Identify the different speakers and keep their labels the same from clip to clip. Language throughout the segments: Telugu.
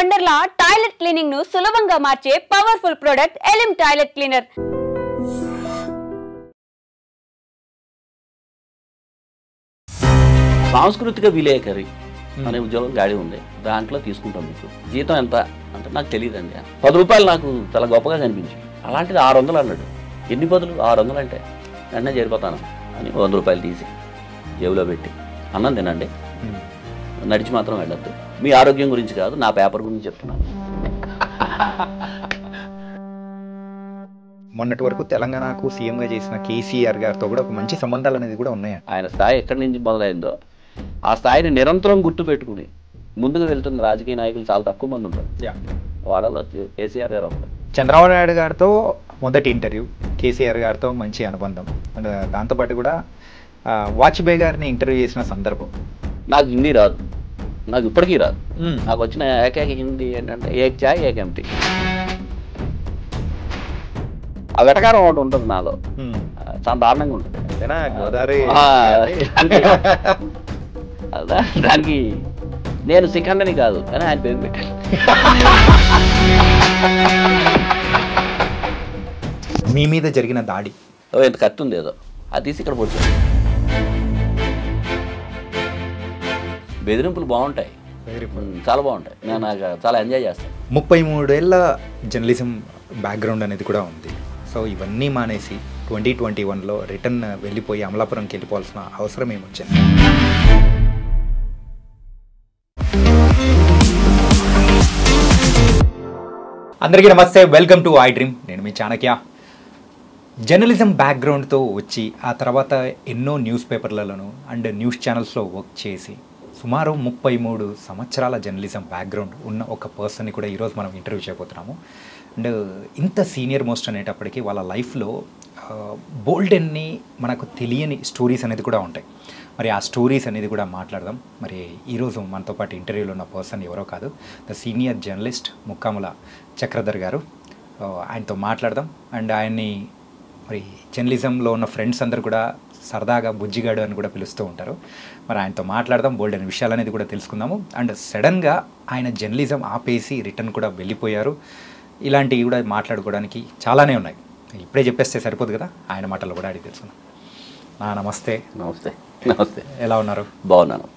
Speaker 1: వండర్లా టాయిలెట్ క్లీనింగ్ ను సులభంగా మార్చే పవర్ఫుల్ ప్రొడక్ట్ ఎలిమ్ టాయిలెట్ క్లీనర్.
Speaker 2: సాంస్కృతిక విలేకరి అనే ఉద్యోగం గాడి ఉంది, దాంట్లో తీసుకుంటాం. మీకు జీతం ఎంత అంటే నాకు తెలియదండి. 10 రూపాయలు నాకు చాలా గొప్పగా కనిపించింది. అలాంటిది 600 అన్నాడు. ఎన్ని బదులు 600 అంటే వెంటనే చేరిపోతాను అని 100 రూపాయలు తీసి జేబులో పెట్టి అన్నం తినండి, నడిచి మాత్రం వెళ్ళొద్దు. మీ ఆరోగ్యం గురించి కాదు, నా పేపర్ గురించి చెప్తున్నాను.
Speaker 3: మొన్నటి వరకు తెలంగాణకు సీఎంగా చేసిన కేసీఆర్ గారితో కూడా ఒక మంచి సంబంధాలు అనేది కూడా ఉన్నాయి.
Speaker 2: ఆయన స్థాయి ఎక్కడి నుంచి మొదలైందో ఆ స్థాయిని నిరంతరం గుర్తు పెట్టుకుని ముందుకు వెళ్తున్న రాజకీయ నాయకులు చాలా తక్కువ మంది ఉంటారు. వాళ్ళలో కేసీఆర్ గారు ఉంటారు.
Speaker 3: చంద్రబాబు నాయుడు గారితో మొదటి ఇంటర్వ్యూ, కేసీఆర్ గారితో మంచి అనుబంధం, అండ్ దాంతోపాటు కూడా వాజ్పేయి గారిని ఇంటర్వ్యూ చేసిన సందర్భం.
Speaker 2: నాకు హిందీ రాదు, నాకు ఇప్పటికీ రాదు. నాకు వచ్చిన ఏకైక హిందీ ఏంటంటే ఏక్ చాయ్ ఏక్ ఎంటీ. ఆ వెటకారం ఒకటి ఉంటుంది నాలో, చాలా దారుణంగా ఉంటుంది.
Speaker 3: గోదావరి
Speaker 2: దానికి నేను సికండని కాదు కానీ ఆయన పేరు పెట్టాను.
Speaker 3: మీ మీద జరిగిన దాడి
Speaker 2: ఎంత కత్తి ఉంది ఏదో అది తీసి ఇక్కడ పోతుంది. బెదిరింపులు బాగుంటాయి, చాలా బాగుంటాయి. నేను నాకు చాలా ఎంజాయ్ చేస్తాను.
Speaker 3: 33 ఏళ్ళ జర్నలిజం బ్యాక్గ్రౌండ్ అనేది కూడా ఉంది. సో ఇవన్నీ మానేసి 2021లో రిటర్న్ వెళ్ళిపోయి అమలాపురంకి వెళ్ళిపోవాల్సిన అవసరం ఏమొచ్చింది? అందరికీ నమస్తే, వెల్కమ్ టు ఐ డ్రీమ్. నేను మీ చాణక్య. జర్నలిజం బ్యాక్గ్రౌండ్తో వచ్చి ఆ తర్వాత ఎన్నో న్యూస్ పేపర్లలోనూ అండ్ న్యూస్ ఛానల్స్లో వర్క్ చేసి సుమారు 33 సంవత్సరాల జర్నలిజం బ్యాక్గ్రౌండ్ ఉన్న ఒక పర్సన్ని కూడా ఈరోజు మనం ఇంటర్వ్యూ చేయబోతున్నాము. అండ్ ఇంత సీనియర్ మోస్ట్ అనేటప్పటికీ వాళ్ళ లైఫ్లో బోల్డెన్ని మనకు తెలియని స్టోరీస్ అనేది కూడా ఉంటాయి. మరి ఆ స్టోరీస్ అనేది కూడా మాట్లాడదాం. మరి ఈరోజు మనతో పాటు ఇంటర్వ్యూలో ఉన్న పర్సన్ ఎవరో కాదు, the senior journalist Mukkamula Chakradhar గారు. ఆయనతో మాట్లాడదాం. అండ్ ఆయన్ని మరి జర్నలిజంలో ఉన్న ఫ్రెండ్స్ అందరూ కూడా సరదాగా బుజ్జిగాడు అని కూడా పిలుస్తూ ఉంటారు. మరి ఆయనతో మాట్లాడదాం, బోల్డ్ అనే విషయాలు అనేది కూడా తెలుసుకుందాము. అండ్ సడన్గా ఆయన జర్నలిజం ఆపేసి రిటర్న్ కూడా వెళ్ళిపోయారు. ఇలాంటివి కూడా మాట్లాడుకోవడానికి చాలానే ఉన్నాయి. ఇప్పుడే చెప్పేస్తే సరిపోదు కదా, ఆయన మాటల్లో కూడా అడిగి తెలుసుకుందాం. నమస్తే.
Speaker 2: నమస్తే. నమస్తే.
Speaker 3: ఎలా ఉన్నారు?
Speaker 2: బాగున్నాను.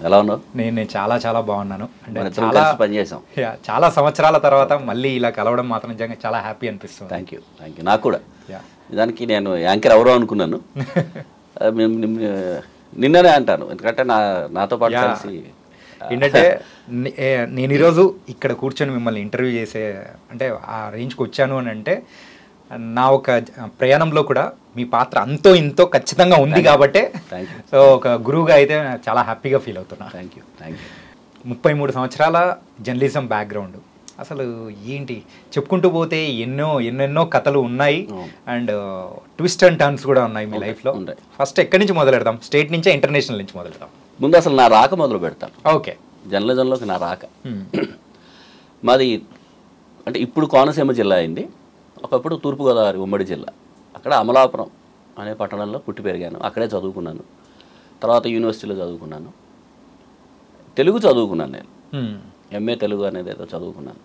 Speaker 2: ఎలా ఉన్నావు?
Speaker 3: నేను చాలా చాలా బాగున్నాను. అంటే
Speaker 2: చాలా పనిచేసాం.
Speaker 3: చాలా సంవత్సరాల తర్వాత మళ్ళీ ఇలా కలవడం మాత్రం నిజంగా చాలా హ్యాపీ అనిపిస్తుంది.
Speaker 2: Thank you. నాకు కూడా. దానికి నేను యాంకర్ ఎవరో అనుకున్నాను, నిన్ననే అంటాను. ఎందుకంటే నాతో పాటు కలిసి
Speaker 3: ఏంటంటే నేను ఈరోజు ఇక్కడ కూర్చొని మిమ్మల్ని ఇంటర్వ్యూ చేసే అంటే ఆ రేంజ్కి వచ్చాను అని అంటే నా ఒక ప్రయాణంలో కూడా మీ పాత్ర అంతో ఇంతో ఖచ్చితంగా ఉంది కాబట్టి, సో ఒక గురువుగా అయితే చాలా హ్యాపీగా ఫీల్ అవుతున్నా.
Speaker 2: Thank you.
Speaker 3: 33 సంవత్సరాల జర్నలిజం బ్యాక్గ్రౌండ్, అసలు ఏంటి చెప్పుకుంటూ పోతే ఎన్నెన్నో కథలు ఉన్నాయి. అండ్ ట్విస్ట్ అండ్ టర్న్స్ కూడా ఉన్నాయి మీ లైఫ్లో. ఫస్ట్ ఎక్కడి నుంచి మొదలు పెడదాం? స్టేట్ నుంచే ఇంటర్నేషనల్ నుంచి మొదలు పెడదాం?
Speaker 2: ముందు అసలు నా రాక మొదలు పెడతాను.
Speaker 3: ఓకే.
Speaker 2: జర్నలిజంలోకి నా రాక మాది అంటే ఇప్పుడు కోనసీమ జిల్లా అయింది, ఒకప్పుడు తూర్పుగోదావరి ఉమ్మడి జిల్లా. అక్కడ అమలాపురం అనే పట్టణంలో పుట్టి పెరిగాను, అక్కడే చదువుకున్నాను. తర్వాత యూనివర్సిటీలో చదువుకున్నాను. తెలుగు చదువుకున్నాను నేను, ఎంఏ తెలుగు అనేది ఏదో చదువుకున్నాను.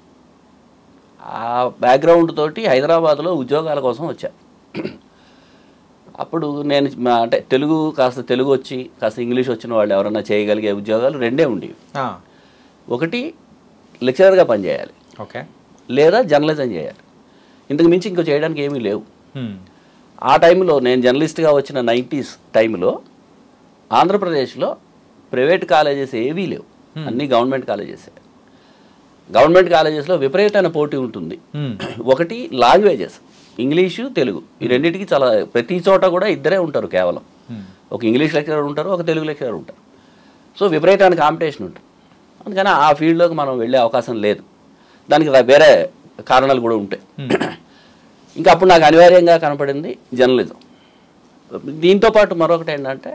Speaker 2: ఆ బ్యాక్గ్రౌండ్ తోటి హైదరాబాద్లో ఉద్యోగాల కోసం వచ్చా. అప్పుడు నేను అంటే తెలుగు వచ్చి కాస్త ఇంగ్లీష్ వచ్చిన వాళ్ళు ఎవరైనా చేయగలిగే ఉద్యోగాలు రెండే ఉండేవి. ఒకటి లెక్చరర్గా పనిచేయాలి,
Speaker 3: ఓకే, లేదా
Speaker 2: జర్నలిజం చేయాలి. ఇంతకు మించి ఇంకో చేయడానికి ఏమీ లేవు. ఆ టైంలో నేను జర్నలిస్ట్గా వచ్చిన 90s టైంలో ఆంధ్రప్రదేశ్లో ప్రైవేట్ కాలేజెస్ ఏవీ లేవు, అన్నీ గవర్నమెంట్ కాలేజెస్. గవర్నమెంట్ కాలేజెస్లో విపరీతమైన పోటీ ఉంటుంది. ఒకటి లాంగ్వేజెస్, ఇంగ్లీషు తెలుగు, ఈ రెండింటికి చాలా ప్రతి చోట కూడా ఇద్దరే ఉంటారు కేవలం. ఒక ఇంగ్లీష్ లెక్చరర్ ఉంటారు, ఒక తెలుగు లెక్చరర్ ఉంటారు. సో విపరీతమైన కాంపిటీషన్ ఉంటుంది. అందుకని ఆ ఫీల్డ్లోకి మనం వెళ్ళే అవకాశం లేదు. దానికి వేరే కారణాలు కూడా ఉంటాయి. ఇంకా అప్పుడు నాకు అనివార్యంగా కనపడింది జర్నలిజం. దీంతో పాటు మరొకటి ఏంటంటే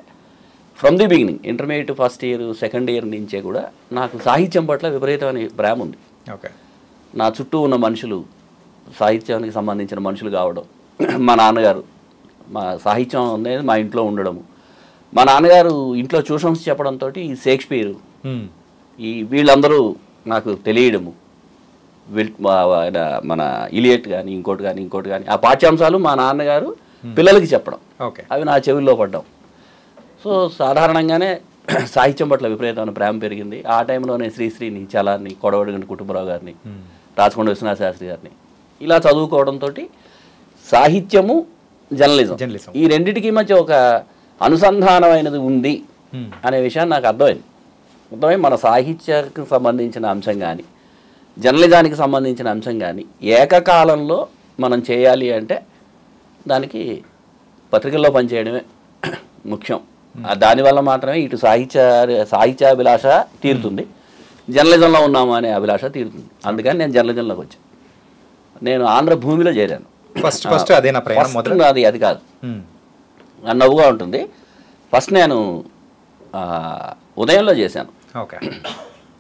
Speaker 2: from the beginning intermediate first year second year నుంచే కూడా నాకు సాహిత్యం పట్ల విపరీతమైన ప్రేమ ఉంది.
Speaker 3: ఓకే.
Speaker 2: నా చుట్టూ ఉన్న మనుషులు సాహిత్యానికి సంబంధించిన మనుషులు కావడం, మా నాన్నగారు మా సాహిత్యం అనేది మా ఇంట్లో ఉండడము, మా నాన్నగారు ఇంట్లో ట్యూషన్స్ చెప్పడంతో ఈ షేక్స్పియర్ ఈ వీళ్ళందరూ నాకు తెలియడము మన ఇలియట్ కానీ ఇంకోటి కానీ ఆ పాఠ్యాంశాలు మా నాన్నగారు పిల్లలకి చెప్పడం, అవి నా చెవుల్లో పడ్డాం. సో సాధారణంగానే సాహిత్యం పట్ల విపరీతమైన ప్రేమ పెరిగింది. ఆ టైంలోనే శ్రీశ్రీని, చలాన్ని, కొడవడిగంటి కుటుంబరావు గారిని, రాచకొండ విశ్వనాథ శాస్త్రి గారిని ఇలా చదువుకోవడంతో సాహిత్యము జర్నలిజం ఈ రెండింటికి మధ్య ఒక అనుసంధానమైనది ఉంది అనే విషయాన్ని నాకు అర్థమై మన సాహిత్యానికి సంబంధించిన అంశం కానీ జర్నలిజానికి సంబంధించిన అంశం కానీ ఏకకాలంలో మనం చేయాలి అంటే దానికి పత్రికల్లో పనిచేయడమే ముఖ్యం. దానివల్ల మాత్రమే ఇటు సాహిత్యాభిలాష తీరుతుంది, జర్నలిజంలో ఉన్నాము అనే అభిలాష తీరుతుంది. అందుకని నేను జర్నలిజంలోకి వచ్చాను. నేను ఆంధ్రభూమిలో చేరాను. అది కాదు, నవ్వుగా ఉంటుంది. ఫస్ట్ నేను ఉదయంలో చేశాను,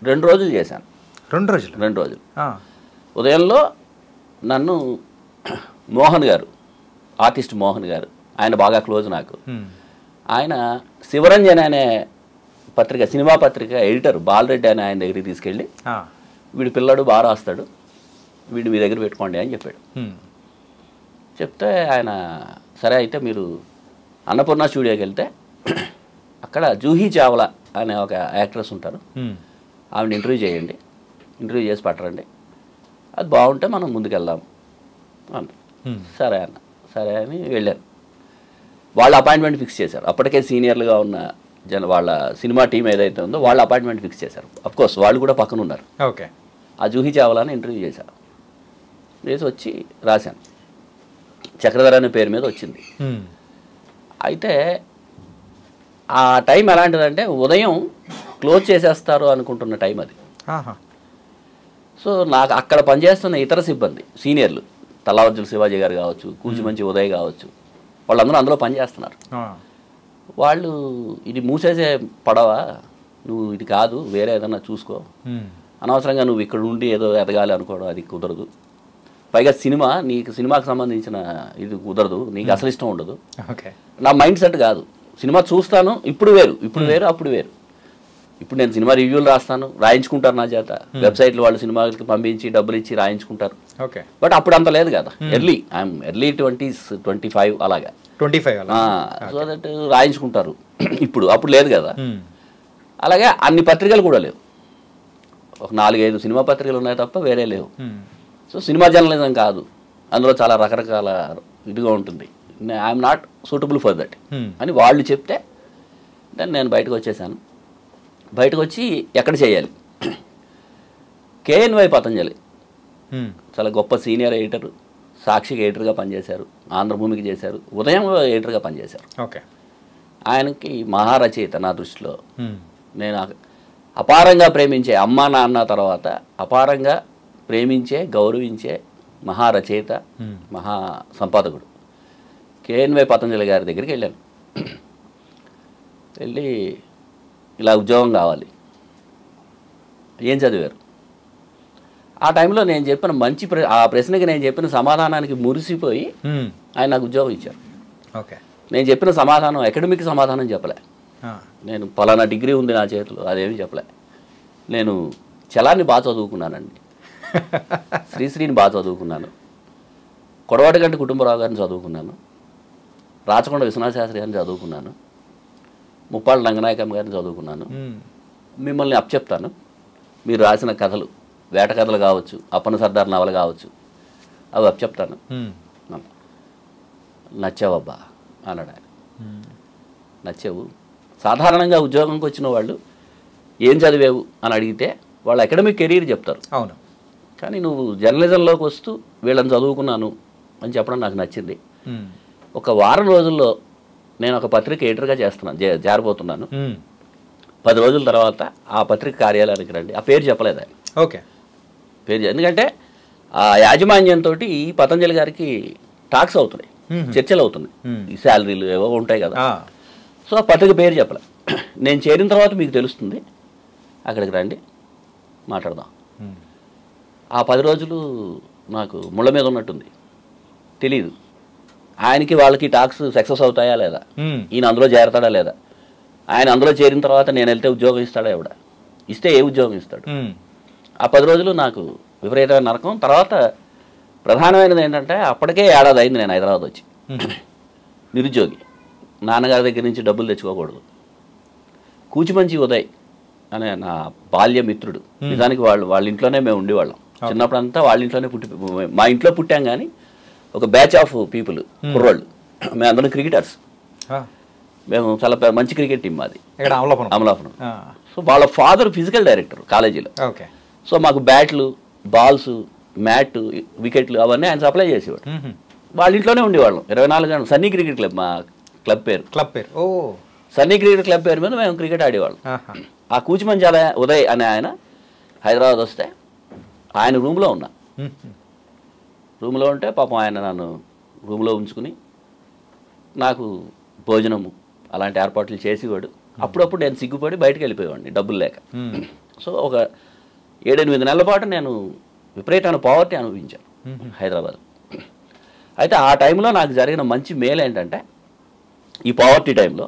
Speaker 2: 2 రోజులు చేశాను. 2 రోజులు ఉదయంలో నన్ను మోహన్ గారు, ఆర్టిస్ట్ మోహన్ గారు, ఆయన బాగా క్లోజ్ నాకు. ఆయన శివరంజన్ అనే పత్రిక, సినిమా పత్రిక ఎడిటర్ బాలరెడ్డి అని ఆయన దగ్గరికి తీసుకెళ్ళి, వీడి పిల్లడు బాగా రాస్తాడు, వీడు మీ దగ్గర పెట్టుకోండి అని చెప్పాడు. చెప్తే ఆయన సరే అయితే మీరు అన్నపూర్ణ స్టూడియోకి వెళ్తే అక్కడ జూహీ చావ్లా అనే ఒక యాక్ట్రెస్ ఉంటారు, ఆవిడ ఇంటర్వ్యూ చేయండి, ఇంటర్వ్యూ చేసి పట్టరండి, అది బాగుంటే మనం ముందుకెళ్దాం అన్న. సరే అని వెళ్ళాను. వాళ్ళ అపాయింట్మెంట్ ఫిక్స్ చేశారు. అప్పటికే సీనియర్లుగా ఉన్న వాళ్ళ సినిమా టీం ఏదైతే ఉందో వాళ్ళ అపాయింట్మెంట్ ఫిక్స్ చేశారు. అఫ్కోర్స్ వాళ్ళు కూడా పక్కన ఉన్నారు. ఆ జూహీ చావ్లాని ఇంటర్వ్యూ చేశారు. చేసి వచ్చి రాశాను. చక్రధర అనే పేరు మీద వచ్చింది. అయితే ఆ టైం ఎలాంటిదంటే ఉదయం క్లోజ్ చేసేస్తారు అనుకుంటున్న టైం అది. సో నాకు అక్కడ పనిచేస్తున్న ఇతర సిబ్బంది, సీనియర్లు, తల్లావర్జుల శివాజీ గారు కావచ్చు, కూచిమంచి ఉదయ్ కావచ్చు, వాళ్ళందరూ అందులో పనిచేస్తున్నారు. వాళ్ళు ఇది మూసేసే పడవ, నువ్వు ఇది కాదు వేరే ఏదన్నా చూసుకో, అనవసరంగా నువ్వు ఇక్కడ ఉండి ఏదో ఎదగాలి అనుకోవడం అది కుదరదు, పైగా నీకు సినిమాకి సంబంధించిన ఇది కుదరదు, నీకు అసలు ఇష్టం ఉండదు. నా మైండ్ సెట్ కాదు. సినిమా చూస్తాను, ఇప్పుడు వేరు అప్పుడు వేరు. ఇప్పుడు నేను సినిమా రివ్యూలు రాస్తాను, రాయించుకుంటారు నా చేత, వెబ్సైట్లు వాళ్ళు సినిమాకి పంపించి డబ్బులు ఇచ్చి రాయించుకుంటారు. బట్ అప్పుడు అంత లేదు కదా, ఐఎమ్ ఎర్లీ 20s 25 అలాగా, సో దట్ రాయించుకుంటారు. అప్పుడు లేదు కదా. అలాగే అన్ని పత్రికలు కూడా లేవు, ఒక 4-5 సినిమా పత్రికలు ఉన్నాయి తప్ప వేరే లేవు. సో సినిమా జర్నలిజం కాదు, అందులో చాలా రకరకాల ఇదిగా ఉంటుంది. I'm not suitable for that అని వాళ్ళు చెప్తే దాన్ని నేను బయటకు వచ్చేసాను. బయటకు వచ్చి ఎక్కడ చేయాలి, KNY పతంజలి చాలా గొప్ప సీనియర్ ఎడిటర్, సాక్షికి ఎడిటర్గా పనిచేశారు, ఆంధ్రభూమికి చేశారు, ఉదయంలో ఎడిటర్గా పనిచేశారు. ఆయనకి మహారచయిత నా దృష్టిలో. నేను అపారంగా ప్రేమించే అమ్మా నాన్న తర్వాత అపారంగా ప్రేమించే గౌరవించే మహారచయిత, మహా సంపాదకుడు KNY పతంజలి గారి దగ్గరికి వెళ్ళాను. వెళ్ళి ఇలా ఉద్యోగం కావాలి, ఏం చదివారు? ఆ టైంలో నేను చెప్పిన ఆ ప్రశ్నకి నేను చెప్పిన సమాధానానికి మురిసిపోయి ఆయన నాకు ఉద్యోగం ఇచ్చారు. నేను చెప్పిన సమాధానం అకాడమిక్ సమాధానం చెప్పలే, నేను పలానా డిగ్రీ ఉంది నా చేతిలో అదేమీ చెప్పలే. నేను చలాన్ని బాగా చదువుకున్నానండి, శ్రీశ్రీని బాగా చదువుకున్నాను, కొడవటిగంటి కుటుంబరావు గారిని చదువుకున్నాను, రాచకొండ విశ్వనాథ శాస్త్రి గారిని చదువుకున్నాను, ముప్పాళ్ళ రంగనాయకమ్మ గారిని చదువుకున్నాను. మిమ్మల్ని అప్పచెప్తాను, మీరు రాసిన కథలు, వేట కథలు కావచ్చు, అప్పన్న సర్దార్ నవల కావచ్చు, అవి అప్పచెప్తాను. నచ్చావబ్బా అన్నాడు ఆయన. నచ్చావు. సాధారణంగా ఉద్యోగంకి వచ్చిన వాళ్ళు ఏం చదివావు అని అడిగితే వాళ్ళు అకాడమిక్ కెరీర్ చెప్తారు.
Speaker 3: అవును.
Speaker 2: కానీ నువ్వు జర్నలిజంలోకి వస్తూ వీళ్ళని చదువుకున్నాను అని చెప్పడం నాకు నచ్చింది. ఒక వారం రోజుల్లో నేను ఒక పత్రిక ఎడిటర్గా జారిపోతున్నాను. 10 రోజుల తర్వాత ఆ పత్రిక కార్యాలయానికి రండి. ఆ పేరు చెప్పలేదు ఆయన. పేరు ఎందుకంటే ఆ యాజమాన్యంతో ఈ పతంజలి గారికి టాక్స్ అవుతున్నాయి, చర్చలు అవుతున్నాయి, ఈ శాలరీలు ఏవో ఉంటాయి కదా. సో ఆ పత్రిక పేరు చెప్పలే. నేను చేరిన తర్వాత మీకు తెలుస్తుంది, అక్కడికి రండి మాట్లాడదాం. ఆ 10 రోజులు నాకు ముళ్ళ మీద ఉన్నట్టుంది, తెలీదు. ఆయనకి వాళ్ళకి టాక్స్ సక్సెస్ అవుతాయా లేదా, ఈయన అందులో చేరతాడా లేదా, ఆయన అందులో చేరిన తర్వాత నేను వెళ్తే ఉద్యోగం ఇస్తాడా ఎవడ, ఇస్తే ఏ ఉద్యోగం ఇస్తాడు. ఆ 10 రోజులు నాకు విపరీతమైన నరకం. తర్వాత ప్రధానమైనది ఏంటంటే అప్పటికే ఏడాది అయింది నేను హైదరాబాద్ వచ్చి. నిరుద్యోగి, నాన్నగారి దగ్గర నుంచి డబ్బులు తెచ్చుకోకూడదు. కూచిమంచి ఉదయ్ అనే నా బాల్య మిత్రుడు, నిజానికి వాళ్ళ ఇంట్లోనే మేము ఉండేవాళ్ళం. చిన్నప్పుడంతా వాళ్ళ ఇంట్లోనే మా ఇంట్లో పుట్టాం. కానీ ఒక బ్యాచ్ ఆఫ్ పీపుల్, కుర్రోళ్ళు, మేము అందరం క్రికెటర్స్. మేము చాలా మంచి క్రికెట్ టీం మాది, అమలాపురం. సో వాళ్ళ ఫాదర్ ఫిజికల్ డైరెక్టర్ కాలేజీలో. సో మాకు బ్యాట్లు, బాల్స్, మ్యాట్, వికెట్లు అవన్నీ ఆయన సప్లై చేసేవాడు. వాళ్ళ ఇంట్లోనే ఉండేవాళ్ళం 24 గంటలు. సన్నీ క్రికెట్ క్లబ్ మా క్లబ్ పేరు. సన్నీ క్రికెట్ క్లబ్ పేరు మీద మేము క్రికెట్ ఆడేవాళ్ళం. ఆ కూచిమంచి ఉదయ్ అనే ఆయన హైదరాబాద్ వస్తే ఆయన రూమ్లో ఉన్నా. రూమ్లో ఉంటే పాపం ఆయన నన్ను రూమ్లో ఉంచుకుని నాకు భోజనము అలాంటి ఏర్పాట్లు చేసేవాడు. అప్పుడప్పుడు నేను సిగ్గుపడి బయటకు వెళ్ళిపోయేవాడిని డబ్బులు లేక. సో ఒక 7-8 నెలల పాటు నేను విపరీతమైన పావర్టీ అనుభవించాను హైదరాబాద్. అయితే ఆ టైంలో నాకు జరిగిన మంచి మేలు ఏంటంటే, ఈ పావర్టీ టైంలో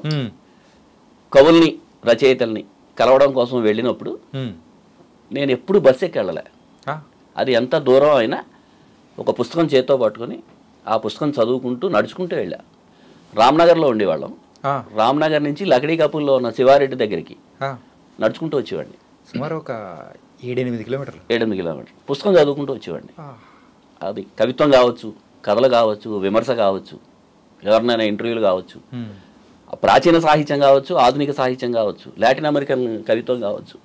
Speaker 2: కవుల్ని, రచయితల్ని కలవడం కోసం వెళ్ళినప్పుడు నేను ఎప్పుడు బస్సు ఎక్కి వెళ్ళలే. అది ఎంత దూరం అయినా ఒక పుస్తకం చేత్తో పట్టుకొని ఆ పుస్తకం చదువుకుంటూ నడుచుకుంటూ వెళ్ళా. రామ్నగర్లో ఉండేవాళ్ళం. రామ్నగర్ నుంచి లకడీ కపుల్లో ఉన్న శివారెడ్డి దగ్గరికి నడుచుకుంటూ వచ్చేవాడిని.
Speaker 3: సుమారు ఒక 7-8
Speaker 2: కిలోమీటర్లు పుస్తకం చదువుకుంటూ వచ్చేవాడిని. అది కవిత్వం కావచ్చు, కథలు కావచ్చు, విమర్శ కావచ్చు, ఎవరినైనా ఇంటర్వ్యూలు కావచ్చు, ప్రాచీన సాహిత్యం కావచ్చు, ఆధునిక సాహిత్యం కావచ్చు, లాటిన్ అమెరికన్ కవిత్వం కావచ్చు,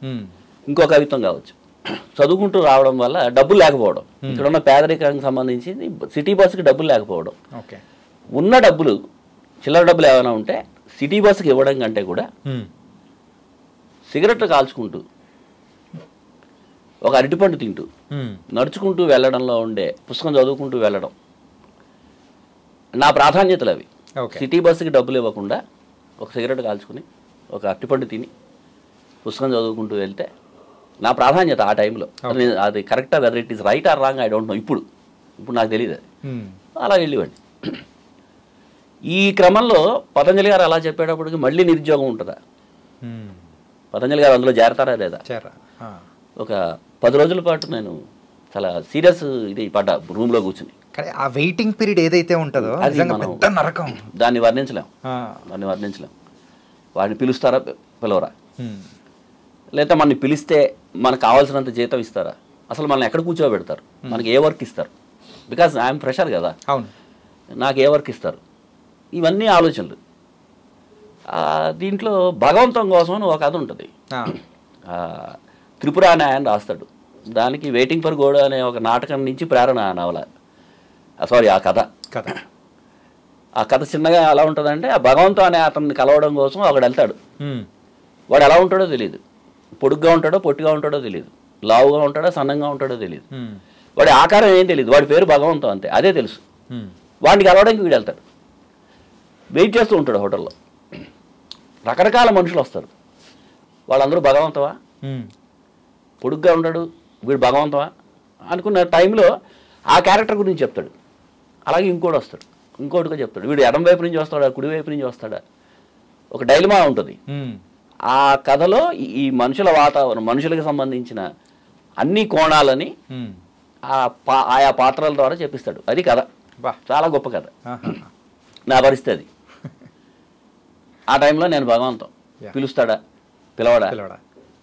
Speaker 2: ఇంకో కవిత్వం కావచ్చు, చదువుకుంటూ రావడం వల్ల డబ్బులు లేకపోవడం, ఇక్కడ ఉన్న పేదరికానికి సంబంధించి సిటీ బస్సుకి డబ్బులు లేకపోవడం, ఉన్న డబ్బులు చిల్లర డబ్బులు ఏమైనా ఉంటే సిటీ బస్సుకి ఇవ్వడం కంటే కూడా సిగరెట్లు కాల్చుకుంటూ ఒక అరటిపండు తింటూ నడుచుకుంటూ వెళ్ళడంలో ఉండే పుస్తకం చదువుకుంటూ వెళ్ళడం నా ప్రాధాన్యతలు అవి. సిటీ బస్సుకి డబ్బులు ఇవ్వకుండా ఒక సిగరెట్ కాల్చుకుని ఒక అరటిపండు తిని పుస్తకం చదువుకుంటూ వెళ్తే నా ప్రాధాన్యత ఆ టైంలో. అది కరెక్టా, whether it is right are wrong I don't know. ఇప్పుడు నాకు తెలియదు అది. అలా వెళ్ళివ్వండి. ఈ క్రమంలో పతంజలి గారు అలా చెప్పేటప్పటికి మళ్ళీ నిరుద్యోగం ఉంటుందా, పతంజలి గారు అందులో చేరతారా లేదా, ఒక 10 రోజుల పాటు నేను చాలా సీరియస్ ఇది పడ్డా రూమ్లో కూర్చుని.
Speaker 3: ఆ వెయిటింగ్ పీరియడ్ ఏదైతే ఉంటుందో అది నరకం.
Speaker 2: దాన్ని వర్ణించలేం. వాడిని పిలుస్తారా, పిలవరా, లేదా మనని పిలిస్తే మనకు కావాల్సినంత జీతం ఇస్తారా, అసలు మనల్ని ఎక్కడ కూర్చోబెడతారు, మనకి ఏ వర్క్ ఇస్తారు, బికాజ్ ఐఎమ్ ఫ్రెషర్ కదా, నాకు ఏ వర్క్ ఇస్తారు, ఇవన్నీ ఆలోచనలు. దీంట్లో భగవంతం కోసం ఒక కథ ఉంటుంది. త్రిపుర అనే ఆయన రాస్తాడు. దానికి వెయిటింగ్ ఫర్ గోడ్ అనే ఒక నాటకం నుంచి ప్రేరణ నవల, సారీ ఆ కథ. ఆ కథ చిన్నగా ఎలా ఉంటుందంటే, ఆ భగవంతం అనే అతన్ని కలవడం కోసం ఒకడు వెళ్తాడు. వాడు ఎలా ఉంటాడో తెలియదు, పొడుగ్గా ఉంటాడో పొట్టిగా ఉంటాడో తెలియదు, లావుగా ఉంటాడో సన్నంగా ఉంటాడో తెలియదు, వాడి ఆకారం ఏం తెలియదు, వాడి పేరు భగవంతం అంతే, అదే తెలుసు. వాడిని కలవడానికి వీడు వెళ్తాడు. వెయిట్ చేస్తూ ఉంటాడు హోటల్లో. రకరకాల మనుషులు వస్తారు. వాళ్ళందరూ భగవంతవా, పొడుగ్గా ఉంటాడు వీడు భగవంతవా అనుకున్న టైంలో ఆ క్యారెక్టర్ గురించి చెప్తాడు. అలాగే ఇంకోటి వస్తాడు, ఇంకోటిగా చెప్తాడు. వీడు ఎడం వైపు నుంచి వస్తాడా, కుడి వైపు నుంచి వస్తాడా, ఒక డైలమా ఉంటుంది. ఆ కథలో ఈ మనుషుల వాతావరణం, మనుషులకు సంబంధించిన అన్ని కోణాలని ఆయా పాత్రల ద్వారా చెప్పిస్తాడు. అది కథ, చాలా గొప్ప కథ. నా పరిస్థితి. ఆ టైంలో నేను భగవంతం. పిలుస్తాడా, పిలవడా,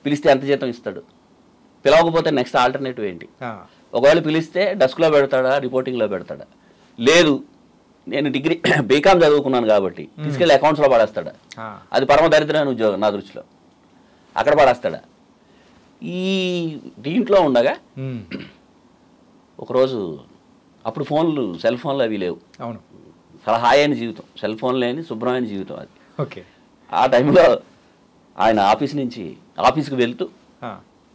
Speaker 2: పిలిస్తే ఎంత జీతం ఇస్తాడు, పిలవకపోతే నెక్స్ట్ ఆల్టర్నేటివ్ ఏంటి, ఒకవేళ పిలిస్తే డెస్క్లో పెడతాడా, రిపోర్టింగ్లో పెడతాడా, లేదు నేను డిగ్రీ బీకామ్ చదువుకున్నాను కాబట్టి తీసుకెళ్ళి అకౌంట్స్లో పడేస్తాడా, అది పరమ దరిద్రమైన ఉద్యోగం నా దృష్టిలో, అక్కడ పడేస్తాడా. ఈ దీంట్లో ఉండగా ఒకరోజు, అప్పుడు ఫోన్లు, సెల్ ఫోన్లు అవి లేవు.
Speaker 3: అవును,
Speaker 2: చాలా హాయి అయిన జీవితం, సెల్ ఫోన్ లేని శుభ్రమైన జీవితం అది. ఆ టైంలో ఆయన ఆఫీస్కి వెళ్తూ,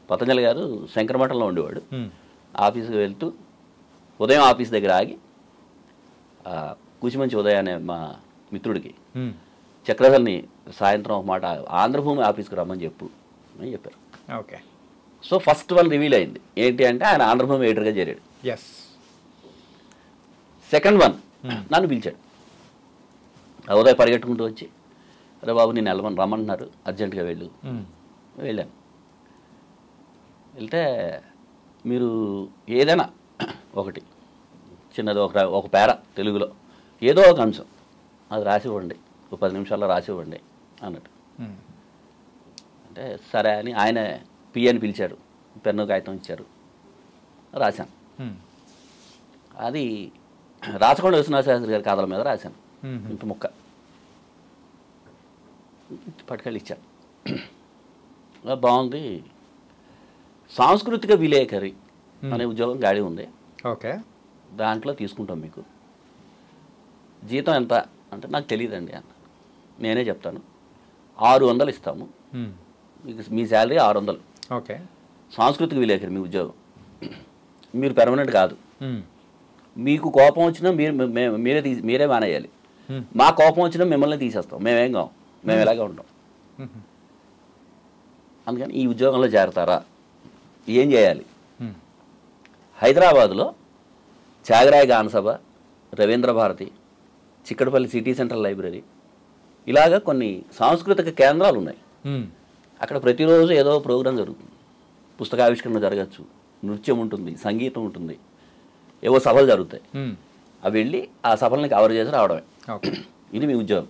Speaker 2: పతంజలి గారు శంకరమఠంలో ఉండేవాడు, ఆఫీస్కి వెళ్తూ ఉదయం ఆఫీస్ దగ్గర ఆగి కూచిమంచి ఉదయం అనే మా మిత్రుడికి చక్రధర్ని సాయంత్రం ఒక మాట ఆంధ్రభూమి ఆఫీస్కి రమ్మని అని చెప్పారు.
Speaker 3: Okay.
Speaker 2: So first one reveal అయింది ఏంటి అంటే, ఆయన ఆంధ్రభూమి ఎడిటర్గా చేరాడు. సెకండ్ వన్ నన్ను పిలిచాడు. ఉదయం పరిగెట్టుకుంటూ వచ్చి, అరే బాబు నేను రమ్మంటున్నారు అర్జెంటుగా వెళ్ళాను. వెళ్తే మీరు ఏదైనా ఒకటి చిన్నది ఒక పేర తెలుగులో ఏదో ఒక అంశం అది రాసి ఇవ్వండి, ఒక 10 నిమిషాల్లో రాసి ఇవ్వండి అన్నట్టు. అంటే సరే అని ఆయన పిఎని పిలిచారు, పెన్ను కాగితం ఇచ్చారు, రాశాను. అది రాచకొండ విశ్వనాథశాస్త్రి గారి కథల మీద రాశాను. ఇంత ముక్క పట్టుకెళ్ళి ఇచ్చాను. బాగుంది, సాంస్కృతిక విలేకరి అనే ఉద్యోగం గాడి ఉంది,
Speaker 3: ఓకే,
Speaker 2: దాంట్లో తీసుకుంటాం, మీకు జీతం ఎంత అంటే నాకు తెలియదండి అన్న. నేనే చెప్తాను, 600 ఇస్తాము, మీకు మీ శాలరీ 600.
Speaker 3: ఓకే,
Speaker 2: సాంస్కృతిక విలేకరి మీ ఉద్యోగం, మీరు పెర్మనెంట్ కాదు. మీకు కోపం వచ్చినా మీరే మానేయాలి, మా కోపం వచ్చినా మిమ్మల్ని తీసేస్తాం, మేమేం కాం, మేము ఎలాగే ఉంటాం. అందుకని ఈ ఉద్యోగంలో చేరతారా, ఏం చేయాలి? హైదరాబాదులో Thyagaraya Ganasabha, Ravindra Bharathi, Chikkadapalli city central library, ఇలాగా కొన్ని సాంస్కృతిక కేంద్రాలు ఉన్నాయి. అక్కడ ప్రతిరోజు ఏదో ప్రోగ్రాం జరుగుతుంది, పుస్తకావిష్కరణ జరగచ్చు, నృత్యం ఉంటుంది, సంగీతం ఉంటుంది, ఏవో సభలు జరుగుతాయి. అవి వెళ్ళి ఆ సభల్ని కవర్ చేసి రావడమే. ఇది మీ ఉద్యోగం,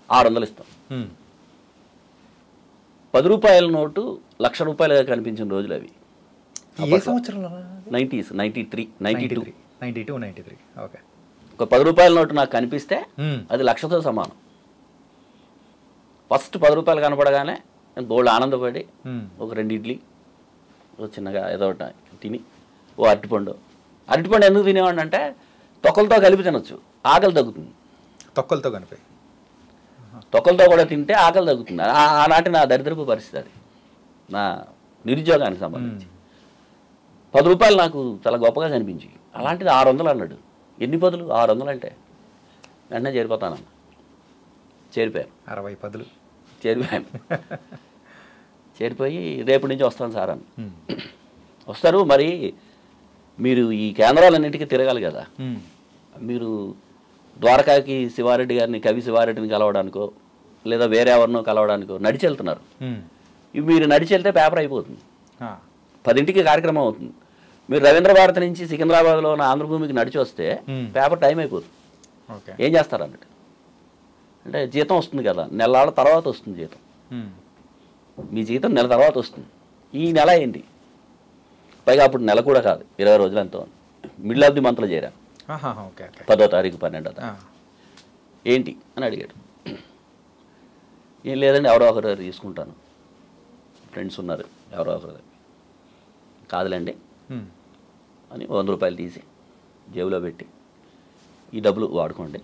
Speaker 2: 600 ఇస్తాం. 10 రూపాయల నోటు ₹1,00,000 కనిపించిన రోజులు అవి.
Speaker 3: ఏ సంవత్సరంలో?
Speaker 2: 90s, 93, 92,
Speaker 3: 92, 93. ఓకే,
Speaker 2: ఒక 10 రూపాయల నోటు నాకు కనిపిస్తే అది 1,00,000తో సమానం. ఫస్ట్ 10 రూపాయలు కనపడగానే నేను బోల్డ్ ఆనందపడి ఒక 2 ఇడ్లీ, ఒక చిన్నగా ఏదో ఒకటి తిని, ఓ అరటిపండు ఎందుకు తినేవాడిని అంటే తొక్కలతో కలిపి తినొచ్చు, ఆకలి తగ్గుతుంది.
Speaker 3: తొక్కలతో కలిపి,
Speaker 2: తొక్కలతో కూడా తింటే ఆకలి తగ్గుతుంది. ఆనాటి నా దరిద్రపు పరిస్థితి అది, నా నిరుద్యోగానికి సంబంధించి. 10 రూపాయలు నాకు చాలా గొప్పగా కనిపించి, అలాంటిది 600 అన్నాడు. ఎన్ని పదులు? 600 అంటే వెంటనే చేరిపోతానన్న. చేరిపోయాను,
Speaker 3: 60 పదులు
Speaker 2: చేరిపోయాను. చేరిపోయి రేపటి నుంచి వస్తాను సార్ అని. వస్తారు, మరి మీరు ఈ కేంద్రాలన్నింటికీ తిరగాలి కదా. మీరు ద్వారకాకి శివారెడ్డి గారిని, కవి శివారెడ్డిని కలవడానికో లేదా వేరే ఎవరినో కలవడానికో నడిచి వెళ్తున్నారు. ఇవి మీరు నడిచి వెళ్తే పేపర్ అయిపోతుంది, 10ంటికి కార్యక్రమం అవుతుంది. మీరు రవీంద్ర భారతి నుంచి సికింద్రాబాద్లో ఉన్న ఆంధ్రభూమికి నడిచి వస్తే పేపర్ టైం అయిపోతుంది. ఏం చేస్తారు అన్నట్టు అంటే జీతం వస్తుంది కదా, నెలల తర్వాత వస్తుంది జీతం. మీ జీతం నెల తర్వాత వస్తుంది. ఈ నెల ఏంటి, పైగా అప్పుడు నెల కూడా కాదు, 20 రోజులు ఎంతో, మిడిల్ ఆఫ్ ది మంత్లో చేరా, 10వ తారీఖు 12వ తారీఖు. ఏంటి అని అడిగాడు. ఏం లేదండి, ఎవరో ఒకరు తీసుకుంటాను, ఫ్రెండ్స్ ఉన్నారు ఎవరో ఒకరు. కాదులేండి అని 100 రూపాయలు తీసి జేబులో పెట్టి, ఈ డబ్బులు వాడుకోండి,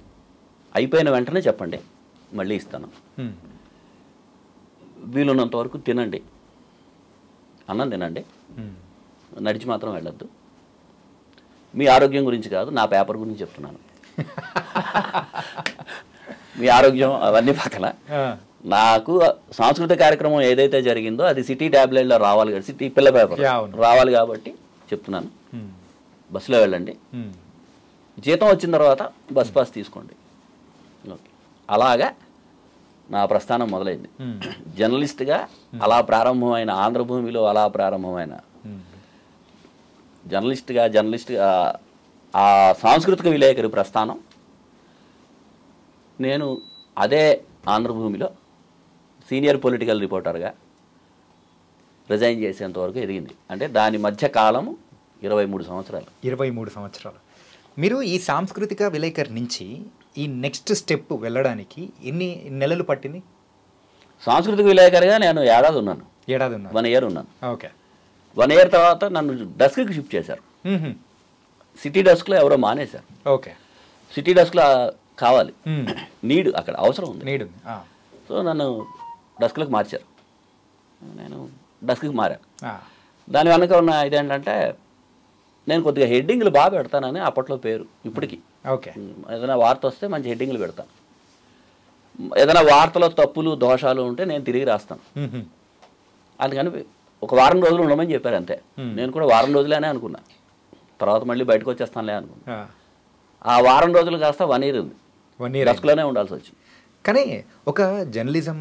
Speaker 2: అయిపోయిన వెంటనే చెప్పండి, మళ్ళీ ఇస్తాను, వీలున్నంత వరకు తినండి, అన్నం తినండి, నడిచి మాత్రం వెళ్ళొద్దు, మీ ఆరోగ్యం గురించి కాదు, నా పేపర్ గురించి చెప్తున్నాను. మీ ఆరోగ్యం అవన్నీ పక్కన, నాకు సాంస్కృతిక కార్యక్రమం ఏదైతే జరిగిందో అది సిటీ ట్యాబ్లెట్లో రావాలి కదా, సిటీ పిల్ల పేపర్ రావాలి కాబట్టి చెప్తున్నాను, బస్సులో వెళ్ళండి, జీతం వచ్చిన తర్వాత బస్ పాస్ తీసుకోండి. ఓకే, అలాగా నా ప్రస్థానం మొదలైంది. జర్నలిస్ట్గా అలా ప్రారంభమైన, ఆంధ్రభూమిలో అలా ప్రారంభమైన జర్నలిస్ట్గా ఆ సాంస్కృతిక విలేకరి ప్రస్థానం నేను అదే ఆంధ్రభూమిలో సీనియర్ పొలిటికల్ రిపోర్టర్గా రిజైన్ చేసేంతవరకు ఎదిగింది. అంటే దాని మధ్య కాలము 23 సంవత్సరాలు.
Speaker 3: 23 సంవత్సరాలు. మీరు ఈ సాంస్కృతిక విలేకరి నుంచి ఈ నెక్స్ట్ స్టెప్ వెళ్ళడానికి ఎన్ని నెలలు పట్టింది?
Speaker 2: సాంస్కృతిక విలేకరిగా నేను ఏడాది ఉన్నాను. 1 ఇయర్ ఉన్నాను.
Speaker 3: ఓకే,
Speaker 2: 1 ఇయర్ తర్వాత నన్ను డెస్క్కి షిఫ్ట్ చేశారు. సిటీ డెస్క్లో ఎవరో మానేశారు.
Speaker 3: ఓకే,
Speaker 2: సిటీ డెస్క్లో కావాలి, నీడ్ అక్కడ అవసరం ఉంది,
Speaker 3: నీడ్.
Speaker 2: సో నన్ను డెస్క్లోకి మార్చారు. నేను డెస్క్కి మారాను. దాని వెనక ఉన్న ఇదేంటంటే నేను కొద్దిగా హెడ్డింగ్లు బాగా పెడతానని అప్పట్లో పేరు. ఇప్పటికీ
Speaker 3: ఓకే,
Speaker 2: ఏదైనా వార్త వస్తే మంచి హెడ్డింగ్లు పెడతాను. ఏదైనా వార్తలో తప్పులు దోషాలు ఉంటే నేను తిరిగి రాస్తాను. అందుకని ఒక వారం రోజులు ఉండమని చెప్పారు అంతే. నేను కూడా వారం రోజులేనే అనుకున్నా, తర్వాత మళ్ళీ బయటకు వచ్చేస్తానులే అనుకున్నా. ఆ వారం రోజులు కాస్త 1 ఇయర్ ఉంది, డెస్క్లోనే ఉండాల్సి వచ్చింది.
Speaker 3: కానీ ఒక జర్నలిజం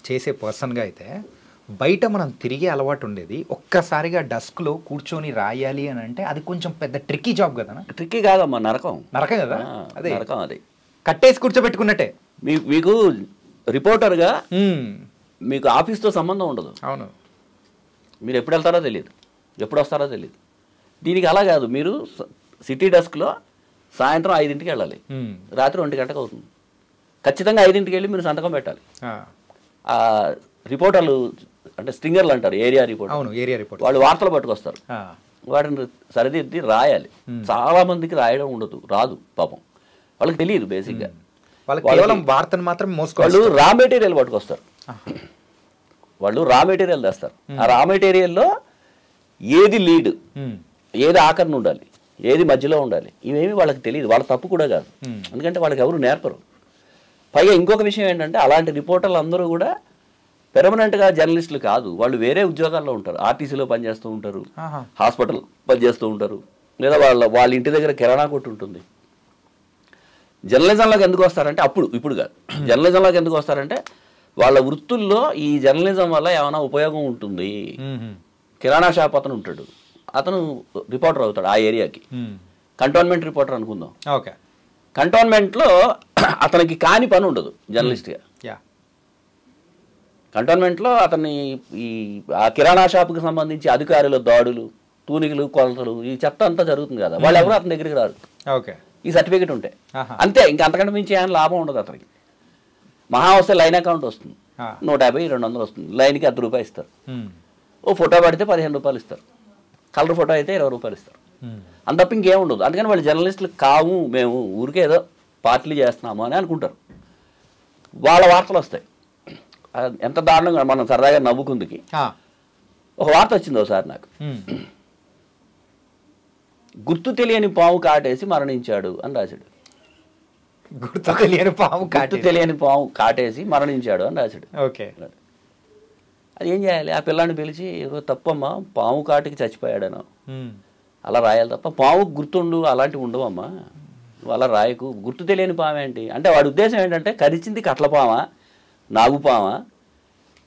Speaker 3: చేసే పర్సన్గా అయితే బయట మనం తిరిగే అలవాటు ఉండేది, ఒక్కసారిగా డస్క్లో కూర్చొని రాయాలి అని అంటే అది కొంచెం పెద్ద ట్రిక్కీ జాబ్ కదా.
Speaker 2: ట్రిక్కీ కాదమ్మా, నరకం.
Speaker 3: నరకం కదా, అదే
Speaker 2: నరకం. అది
Speaker 3: కట్టేసి కూర్చోబెట్టుకున్నట్టే.
Speaker 2: మీకు రిపోర్టర్గా మీకు ఆఫీస్తో సంబంధం ఉండదు.
Speaker 3: అవును.
Speaker 2: మీరు ఎప్పుడు వెళ్తారో తెలియదు, ఎప్పుడు వస్తారో తెలియదు. దీనికి అలా కాదు, మీరు సిటీ డెస్క్లో సాయంత్రం 5ంటికి వెళ్ళాలి, రాత్రి 1 గంటకు అవుతుంది. ఖచ్చితంగా 5ంటికి వెళ్ళి మీరు సంతకం పెట్టాలి. రిపోర్టర్లు అంటే స్ట్రింగర్లు అంటారు, ఏరియా రిపోర్టర్.
Speaker 3: అవును, ఏరియా రిపోర్టర్.
Speaker 2: వాళ్ళు వార్తలు పట్టుకొస్తారు, వాటిని సరిదిద్ది రాయాలి. చాలా మందికి రాయడం ఉండదు, రాదు పాపం, వాళ్ళకి తెలియదు బేసిక్గా.
Speaker 3: కేవలం వార్తను మాత్రం
Speaker 2: వాళ్ళు రా మెటీరియల్ పట్టుకొస్తారు, వాళ్ళు రా మెటీరియల్ తెస్తారు. ఆ రా మెటీరియల్లో ఏది లీడ్, ఏది ఆఖరణ ఉండాలి, ఏది మధ్యలో ఉండాలి, ఇవేమి వాళ్ళకి తెలియదు. వాళ్ళ తప్పు కూడా కాదు, ఎందుకంటే వాళ్ళకి ఎవరు నేర్పరు. పైగా ఇంకొక విషయం ఏంటంటే అలాంటి రిపోర్టర్లు అందరూ కూడా పెర్మనెంట్గా జర్నలిస్టులు కాదు, వాళ్ళు వేరే ఉద్యోగాల్లో ఉంటారు. ఆర్టీసీలో పనిచేస్తూ ఉంటారు, హాస్పిటల్ పనిచేస్తూ ఉంటారు, లేదా వాళ్ళ ఇంటి దగ్గర కిరాణా కొట్టు ఉంటుంది. జర్నలిజంలోకి ఎందుకు వస్తారంటే ఇప్పుడు కాదు, జర్నలిజంలోకి ఎందుకు వస్తారంటే వాళ్ళ వృత్తుల్లో ఈ జర్నలిజం వల్ల ఏమైనా ఉపయోగం ఉంటుంది. కిరాణా షాప్ అతను ఉంటాడు, అతను రిపోర్టర్ అవుతాడు ఆ ఏరియాకి, కంటోన్మెంట్ రిపోర్టర్ అనుకుందాం.
Speaker 3: ఓకే.
Speaker 2: కంటోన్మెంట్లో అతనికి కాని పని ఉండదు జర్నలిస్ట్గా. కంటోన్మెంట్లో అతన్ని ఆ కిరాణా షాప్కి సంబంధించి అధికారుల దాడులు, తూనికలు, కొలతలు, ఈ చెత్త అంతా జరుగుతుంది కదా, వాళ్ళు ఎవరు అతని దగ్గరికి రారు.
Speaker 3: ఓకే.
Speaker 2: ఈ సర్టిఫికేట్ ఉంటే అంతే, ఇంకా అంతకంటే మించి ఏమైనా లాభం ఉండదు అతనికి. మహా వస్తే లైన్ అకౌంట్ వస్తుంది, 150-200 వస్తుంది, లైన్కి ₹10 ఇస్తారు. ఓ ఫోటో పడితే ₹15 ఇస్తారు, కలర్ ఫోటో అయితే ₹20 ఇస్తారు. అంత తప్ప ఇంకేం ఉండదు. అందుకని వాళ్ళు జర్నలిస్టులు కావు, మేము ఊరికే ఏదో పార్టీలు చేస్తున్నాము అని అనుకుంటారు. వాళ్ళ వార్తలు వస్తాయి. ఎంత దారుణంగా మనం సరదాగా నవ్వుకుందికి ఒక వార్త వచ్చింది ఒకసారి నాకు, గుర్తు తెలియని పాము కాటేసి మరణించాడు అని రాశాడు.
Speaker 3: గుర్తు తెలియని
Speaker 2: పాము కాటేసి మరణించాడు అని రాశాడు.
Speaker 3: ఓకే.
Speaker 2: అది ఏం చేయాలి? ఆ పిల్లాన్ని పిలిచి ఏదో తప్పమ్మా, పాము కాటికి చచ్చిపోయాడను అలా రాయాలి తప్ప పాము గుర్తుండు అలాంటివి ఉండవమ్మా, నువ్వు అలా రాయకు. గుర్తు తెలియని పాము ఏంటి అంటే వాడి ఉద్దేశం ఏంటంటే కరిచింది కట్లపామా, నాగుపామా,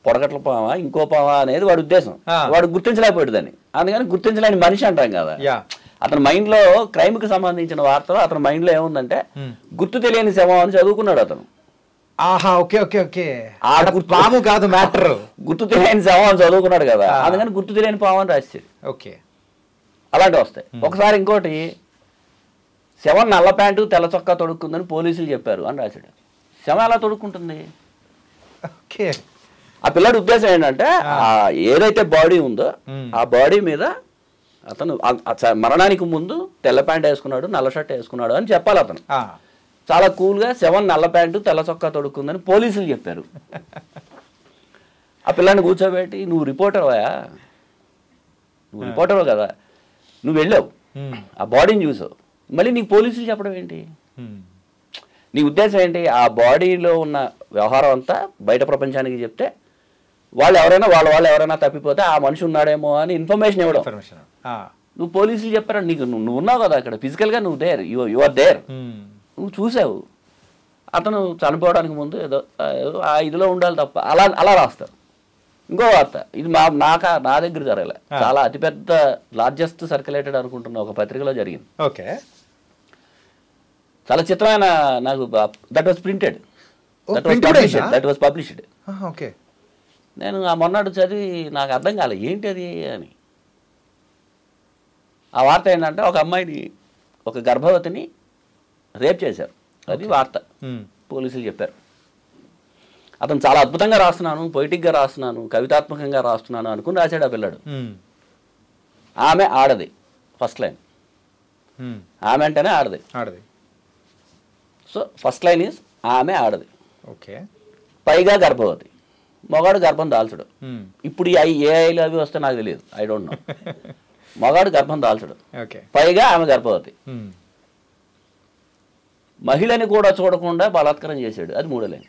Speaker 2: పొడగట్ల పామా, ఇంకో పామా అనేది వాడి ఉద్దేశం. వాడు గుర్తించలేకపోయాడు దాన్ని, అందుకని గుర్తించలేని మనిషి అంటాం కదా. అతని మైండ్లో క్రైమ్కి సంబంధించిన వార్తలు అతని మైండ్లో ఏముందంటే గుర్తు తెలియని శవం అని చదువుకున్నాడు అతను.
Speaker 3: పాము కాదు మ్యాటర్,
Speaker 2: గుర్తు తెలియని శవం అని చదువుకున్నాడు కదా, అందుకని గుర్తు తెలియని పాము అని రాసేది.
Speaker 3: ఓకే.
Speaker 2: అలాంటివి వస్తాయి. ఒకసారి ఇంకోటి, శవం నల్ల ప్యాంటు తెల్ల చొక్కా తొడుక్కుందని పోలీసులు చెప్పారు అని రాశాడు. శవం ఎలా తొడుక్కుంటుంది?
Speaker 3: ఓకే.
Speaker 2: ఆ పిల్లడి ఉద్దేశం ఏంటంటే ఏదైతే బాడీ ఉందో ఆ బాడీ మీద అతను మరణానికి ముందు తెల్ల ప్యాంట్ వేసుకున్నాడు, నల్ల షర్ట్ వేసుకున్నాడు అని చెప్పాలి. అతను చాలా కూల్గా శవం నల్ల ప్యాంటు తెల్ల చొక్కా తొడుక్కుందని పోలీసులు చెప్పారు. ఆ పిల్లాన్ని కూర్చోబెట్టి నువ్వు రిపోర్టర్వా, నువ్వు రిపోర్టర్వు కదా, నువ్వు వెళ్ళావు ఆ బాడీని చూసావు, మళ్ళీ నీకు పోలీసులు చెప్పడం ఏంటి? నీ ఉద్దేశం ఏంటి? ఆ బాడీలో ఉన్న వ్యవహారం అంతా బయట ప్రపంచానికి చెప్తే వాళ్ళు ఎవరైనా తప్పిపోతే ఆ మనిషి ఉన్నాడేమో అని ఇన్ఫర్మేషన్ ఇవ్వడం. నువ్వు పోలీసులు చెప్పారు, నీకు నువ్వు ఉన్నావు కదా అక్కడ ఫిజికల్గా, నువ్వు దేర్, యు ఆర్ దేర్, నువ్వు చూసావు. అతను చనిపోవడానికి ముందు ఏదో ఆ ఇదిలో ఉండాలి తప్ప అలా రాస్తారు. ఇంకో వార్త, ఇది నా దగ్గర జరగలే, చాలా అతిపెద్ద లార్జెస్ట్ సర్క్యులేటెడ్ అనుకుంటున్న ఒక పత్రికలో జరిగింది.
Speaker 3: ఓకే.
Speaker 2: చాలా చిత్రమైన, నాకు that was printed, that was published.
Speaker 3: Okay.
Speaker 2: నేను ఆ మొన్నటి చదివి నాకు అర్థం కాలే ఏంటి అది అని. ఆ వార్త ఏంటంటే ఒక అమ్మాయిని, ఒక గర్భవతిని రేప్ చేశారు, అది వార్త. పోలీసులు చెప్పారు. అతను చాలా అద్భుతంగా రాస్తున్నాను, పొయిటిక్గా రాస్తున్నాను, కవితాత్మకంగా రాస్తున్నాను అనుకుని రాశాడు ఆ పిల్లాడు. ఆమె ఆడది, ఫస్ట్ లైన్. ఆమె అంటేనే ఆడది. సో ఫస్ట్ లైన్ ఈజ్ ఆమె ఆడది.
Speaker 3: ఓకే.
Speaker 2: పైగా గర్భవతి, మగాడు గర్భం దాల్చడు. ఇప్పుడు ఏ ఐలు అవి వస్తే నాకు తెలియదు, ఐ డోంట్ నో. మగాడు గర్భం దాల్చడు, పైగా ఆమె గర్భవతి. మహిళని కూడా చూడకుండా బలాత్కారం చేశాడు, అది 3వ లైన్.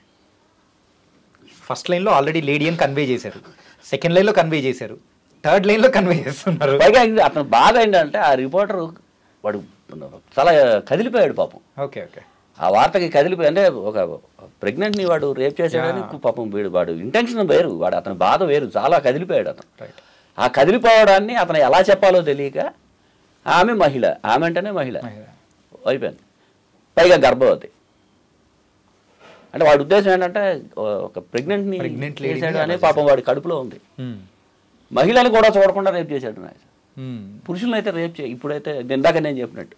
Speaker 3: ఫస్ట్ లైన్లో ఆల్రెడీ లేడీ అని కన్వే చేశారు, సెకండ్ లైన్లో కన్వే చేశారు, థర్డ్ లైన్లో కన్వే చేస్తున్నారు.
Speaker 2: పైగా అతను బాధ ఏంటంటే ఆ రిపోర్టర్ వాడు చాలా కదిలిపోయాడు పాపం.
Speaker 3: ఓకే. ఓకే.
Speaker 2: ఆ ఆ వార్తకి కదిలిపోయి అంటే ఒక ప్రెగ్నెంట్ని వాడు రేప్ చేశాడని పాపం వాడు ఇంటెన్షన్ వేరు, వాడు అతని బాధ వేరు, చాలా కదిలిపోయాడు అతను. ఆ కదిలిపోవడాన్ని అతను ఎలా చెప్పాలో తెలియక ఆమె మహిళ, ఆమె అంటేనే మహిళ అయిపోయింది, పైగా గర్భవతి. అంటే వాడి ఉద్దేశం ఏంటంటే ఒక ప్రెగ్నెంట్ని చేశాడు అని పాపం వాడి కడుపులో ఉంది, మహిళని కూడా చూడకుండా రేప్ చేశాడు నాయన. పురుషులను అయితే రేప్ చేయ, ఇప్పుడైతే ఇందాక నేను చెప్పినట్టు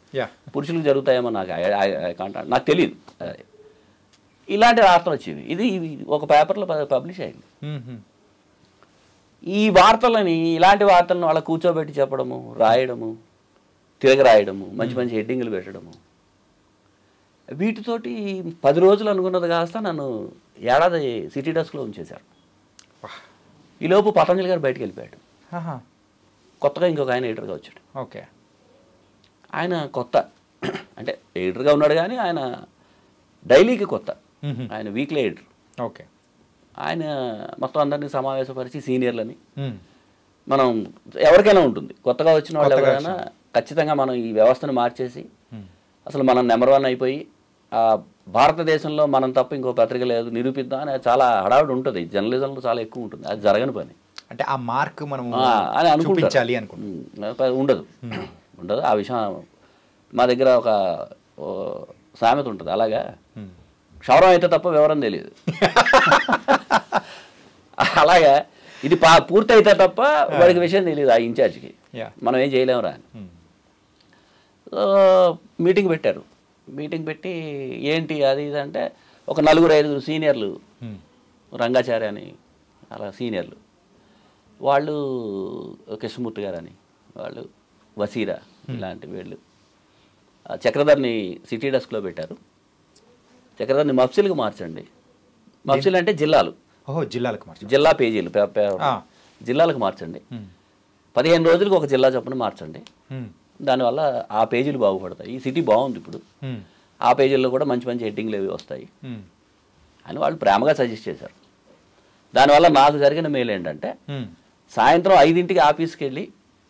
Speaker 2: పురుషులకు జరుగుతాయేమో నాకు తెలియదు. ఇలాంటి వార్తలు వచ్చేవి. ఇది ఒక పేపర్లో పబ్లిష్ అయింది. ఈ వార్తలని, ఇలాంటి వార్తలను వాళ్ళ కూర్చోబెట్టి చెప్పడము, రాయడము, తిరగ రాయడము, మంచి మంచి హెడ్డింగ్లు పెట్టడము, వీటితోటి 10 రోజులు అనుకున్నది కాస్త నన్ను ఏడాది సిటీ డెస్క్లో ఉంచేశారు. ఈలోపు పతంజలి గారు బయటకు వెళ్ళిపోయాడు. కొత్తగా ఇంకొక ఆయన ఎడిటర్గా వచ్చాడు.
Speaker 3: ఓకే.
Speaker 2: ఆయన కొత్త అంటే ఎడిటర్గా ఉన్నాడు కానీ ఆయన డైలీకి కొత్త, ఆయన వీక్లీ ఎడిటర్.
Speaker 3: ఓకే.
Speaker 2: ఆయన మొత్తం అందరినీ సమావేశపరిచి సీనియర్లని, మనం ఎవరికైనా ఉంటుంది కొత్తగా వచ్చిన వాళ్ళు ఎవరైనా, ఖచ్చితంగా మనం ఈ వ్యవస్థను మార్చేసి అసలు మనం నెంబర్ 1 అయిపోయి భారతదేశంలో మనం తప్ప ఇంకో పత్రిక లేదు నిరూపిద్దాం అని చాలా హడావిడి ఉంటుంది. జర్నలిజంలో చాలా ఎక్కువ ఉంటుంది, అది జరగని పని.
Speaker 3: అంటే ఆ మార్క్ మనం
Speaker 2: అని
Speaker 3: అనుకుంటాలి
Speaker 2: ఉండదు. ఆ విషయం మా దగ్గర ఒక సామెత ఉంటుంది, అలాగా క్షౌరం అయితే తప్ప వివరం తెలియదు. అలాగా ఇది పూర్తి అయితే తప్ప వాడికి విషయం తెలియదు ఆ ఇన్ఛార్జ్కి, మనం ఏం చేయలేము రా. మీటింగ్ పెట్టారు. మీటింగ్ పెట్టి ఏంటి అది ఇది అంటే ఒక 4-5 సీనియర్లు, రంగాచార్య అని అలా సీనియర్లు, వాళ్ళు కృష్ణమూర్తి గారు అని వాళ్ళు, వసీరా ఇలాంటి వీళ్ళు చక్రధర్ని సిటీ డెస్క్లో పెట్టారు. చక్రధర్ని మఫ్సిల్కి మార్చండి. మఫ్సిల్ అంటే జిల్లాలు, జిల్లా పేజీలు, జిల్లాలకు మార్చండి. 15 రోజులకు ఒక జిల్లా చొప్పున మార్చండి. దానివల్ల ఆ పేజీలు బాగుపడతాయి. ఈ సిటీ బాగుంది ఇప్పుడు, ఆ పేజీల్లో కూడా మంచి మంచి హెడ్డింగ్లు అవి వస్తాయి అని వాళ్ళు ప్రేమగా సజెస్ట్ చేశారు. దానివల్ల నాకు జరిగిన మేలు ఏంటంటే సాయంత్రం 5ంటికి ఆఫీస్కి వెళ్ళి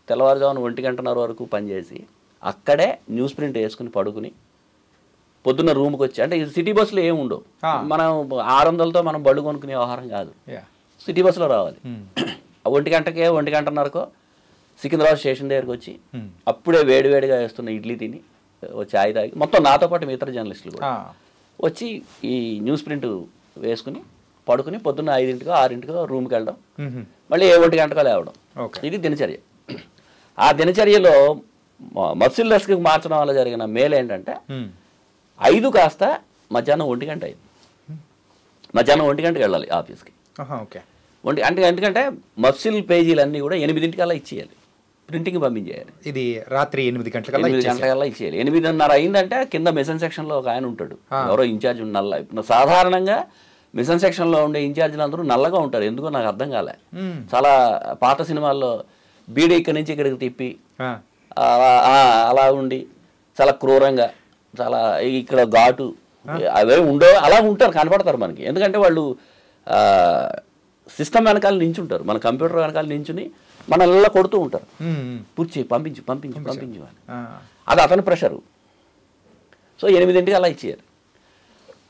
Speaker 2: తెల్లవారుజామున 1:30 వరకు పనిచేసి అక్కడే న్యూస్ ప్రింట్ వేసుకుని పడుకుని పొద్దున్న రూమ్కి వచ్చి, అంటే సిటీ బస్సులో ఏమి ఉండవు, మనం 600లతో మనం బళ్ళు కొనుక్కునే వ్యవహారం కాదు, సిటీ బస్సులో రావాలి. 1 గంటకే 1:30కో సికింద్రాబాద్ స్టేషన్ దగ్గరికి వచ్చి అప్పుడే వేడివేడిగా వేస్తున్న ఇడ్లీ తిని చాయ్ తాగి, మొత్తం నాతో పాటు మిగతా జర్నలిస్టులు కూడా వచ్చి ఈ న్యూస్ ప్రింట్ వేసుకుని పడుకుని పొద్దున్న 5ంటికో 6ంటికో రూమ్కి వెళ్ళడం, మళ్ళీ 1 గంటకో లేవడం. ఇది దినచర్య. ఆ దినచర్యలో మఫ్సిల్ డెస్క్కి మార్చడం వల్ల జరిగిన మేలు ఏంటంటే 5 కాస్త మధ్యాహ్నం 1 గంట అయింది. మధ్యాహ్నం 1 గంటకి వెళ్ళాలి ఆఫీస్కి. ఎందుకంటే మఫ్సిల్ పేజీలన్నీ కూడా 8ంటికల్లా ఇచ్చేయాలి, ప్రింటింగ్ పంపించేయాలి.
Speaker 3: ఇది రాత్రి 8 గంటలకల్లా
Speaker 2: ఇచ్చేయాలి. 8:30 అయిందంటే కింద మిషన్ సెక్షన్లో ఒక ఆయన ఉంటాడు, ఎవరో ఇన్ఛార్జ్ నల్ల. సాధారణంగా మిషన్ సెక్షన్లో ఉండే ఇన్ఛార్జీలు అందరూ నల్లగా ఉంటారు, ఎందుకో నాకు అర్థం కాలే. చాలా పాత సినిమాల్లో బీడీ ఇక్కడి నుంచి ఇక్కడికి తిప్పి అలా ఉండి చాలా క్రూరంగా, చాలా ఇక్కడ ఘాటు అవే ఉండవు, అలా ఉంటారు, కనపడతారు మనకి. ఎందుకంటే వాళ్ళు సిస్టమ్ వెనకాల నించుంటారు, మన కంప్యూటర్ వెనకాల నించుని మనల్లా కొడుతూ ఉంటారు, పూర్తి పంపించు పంపించు పంపించు అని. అది అతని ప్రెషరు. సో 8ంటికి అలా ఇచ్చేయారు.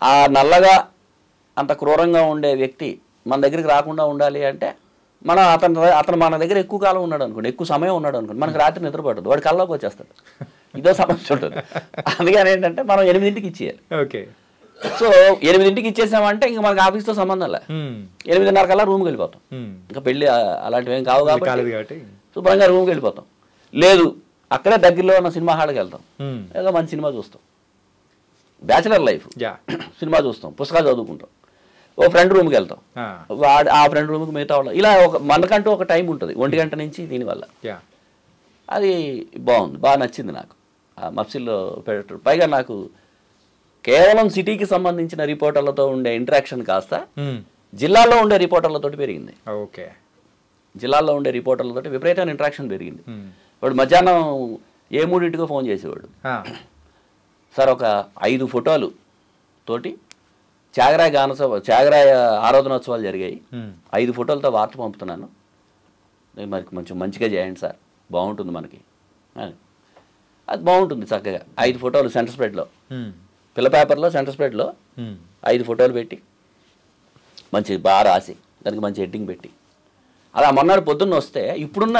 Speaker 2: ఆ నల్లగా అంత క్రూరంగా ఉండే వ్యక్తి మన దగ్గరికి రాకుండా ఉండాలి అంటే మనం అతను మన దగ్గర ఎక్కువ కాలం ఉన్నాడు అనుకోండి, ఎక్కువ సమయం ఉన్నాడు అనుకోండి, మనకు రాత్రి నిద్రపడదు, వాడి కల్లోకి వచ్చేస్తాడు. ఇదో సమస్య ఉంటుంది. అందుకని ఏంటంటే మనం 8ంటికి ఇచ్చేయాలి.
Speaker 3: ఓకే.
Speaker 2: సో 8ంటికి ఇచ్చేసామంటే ఇంకా మనకు ఆఫీస్తో సంబంధం లే, 8:30 కల్లా రూమ్కి వెళ్ళిపోతాం. ఇంకా పెళ్ళి అలాంటివి ఏం కావు కాబట్టి శుభ్రంగా రూమ్కి వెళ్ళిపోతాం. లేదు అక్కడే దగ్గరలో ఉన్న సినిమా హాల్కి వెళ్తాం, ఏదో మంచి సినిమా చూస్తాం, బ్యాచిలర్ లైఫ్, సినిమా చూస్తాం, పుస్తకాలు చదువుకుంటాం, ఓ ఫ్రెండ్ రూమ్కి వెళ్తాం, ఆ ఫ్రెండ్ రూమ్కి మిగతా వాళ్ళు, ఇలా మనకంటూ ఒక టైం ఉంటుంది 1 గంట నుంచి. దీనివల్ల అది బాగుంది, బాగా నచ్చింది నాకు ఆ మఫ్సిల్లో పెట్టడం. పైగా నాకు కేవలం సిటీకి సంబంధించిన రిపోర్టర్లతో ఉండే ఇంటరాక్షన్ కాస్త జిల్లాల్లో ఉండే రిపోర్టర్లతో పెరిగింది.
Speaker 3: ఓకే.
Speaker 2: జిల్లాల్లో ఉండే రిపోర్టర్లతో విపరీతమైన ఇంటరాక్షన్ పెరిగింది. వాడు మధ్యాహ్నం 3:00కో ఫోన్ చేసేవాడు, సార్ ఒక 5 ఫోటోలు తోటి త్యాగరాయ ఆరాధనోత్సవాలు జరిగాయి, 5 ఫోటోలతో వార్త పంపుతున్నాను, మరి మంచిగా చేయండి సార్, బాగుంటుంది మనకి. అది బాగుంటుంది చక్కగా 5 ఫోటోలు సెంటర్ స్ప్రెడ్లో పిల్ల పేపర్లో సెంటర్ స్ప్రెడ్లో 5 ఫోటోలు పెట్టి మంచి బాగా రాసి దానికి మంచి హెడ్డింగ్ పెట్టి అలా మొన్నటి పొద్దున్న వస్తే ఇప్పుడున్న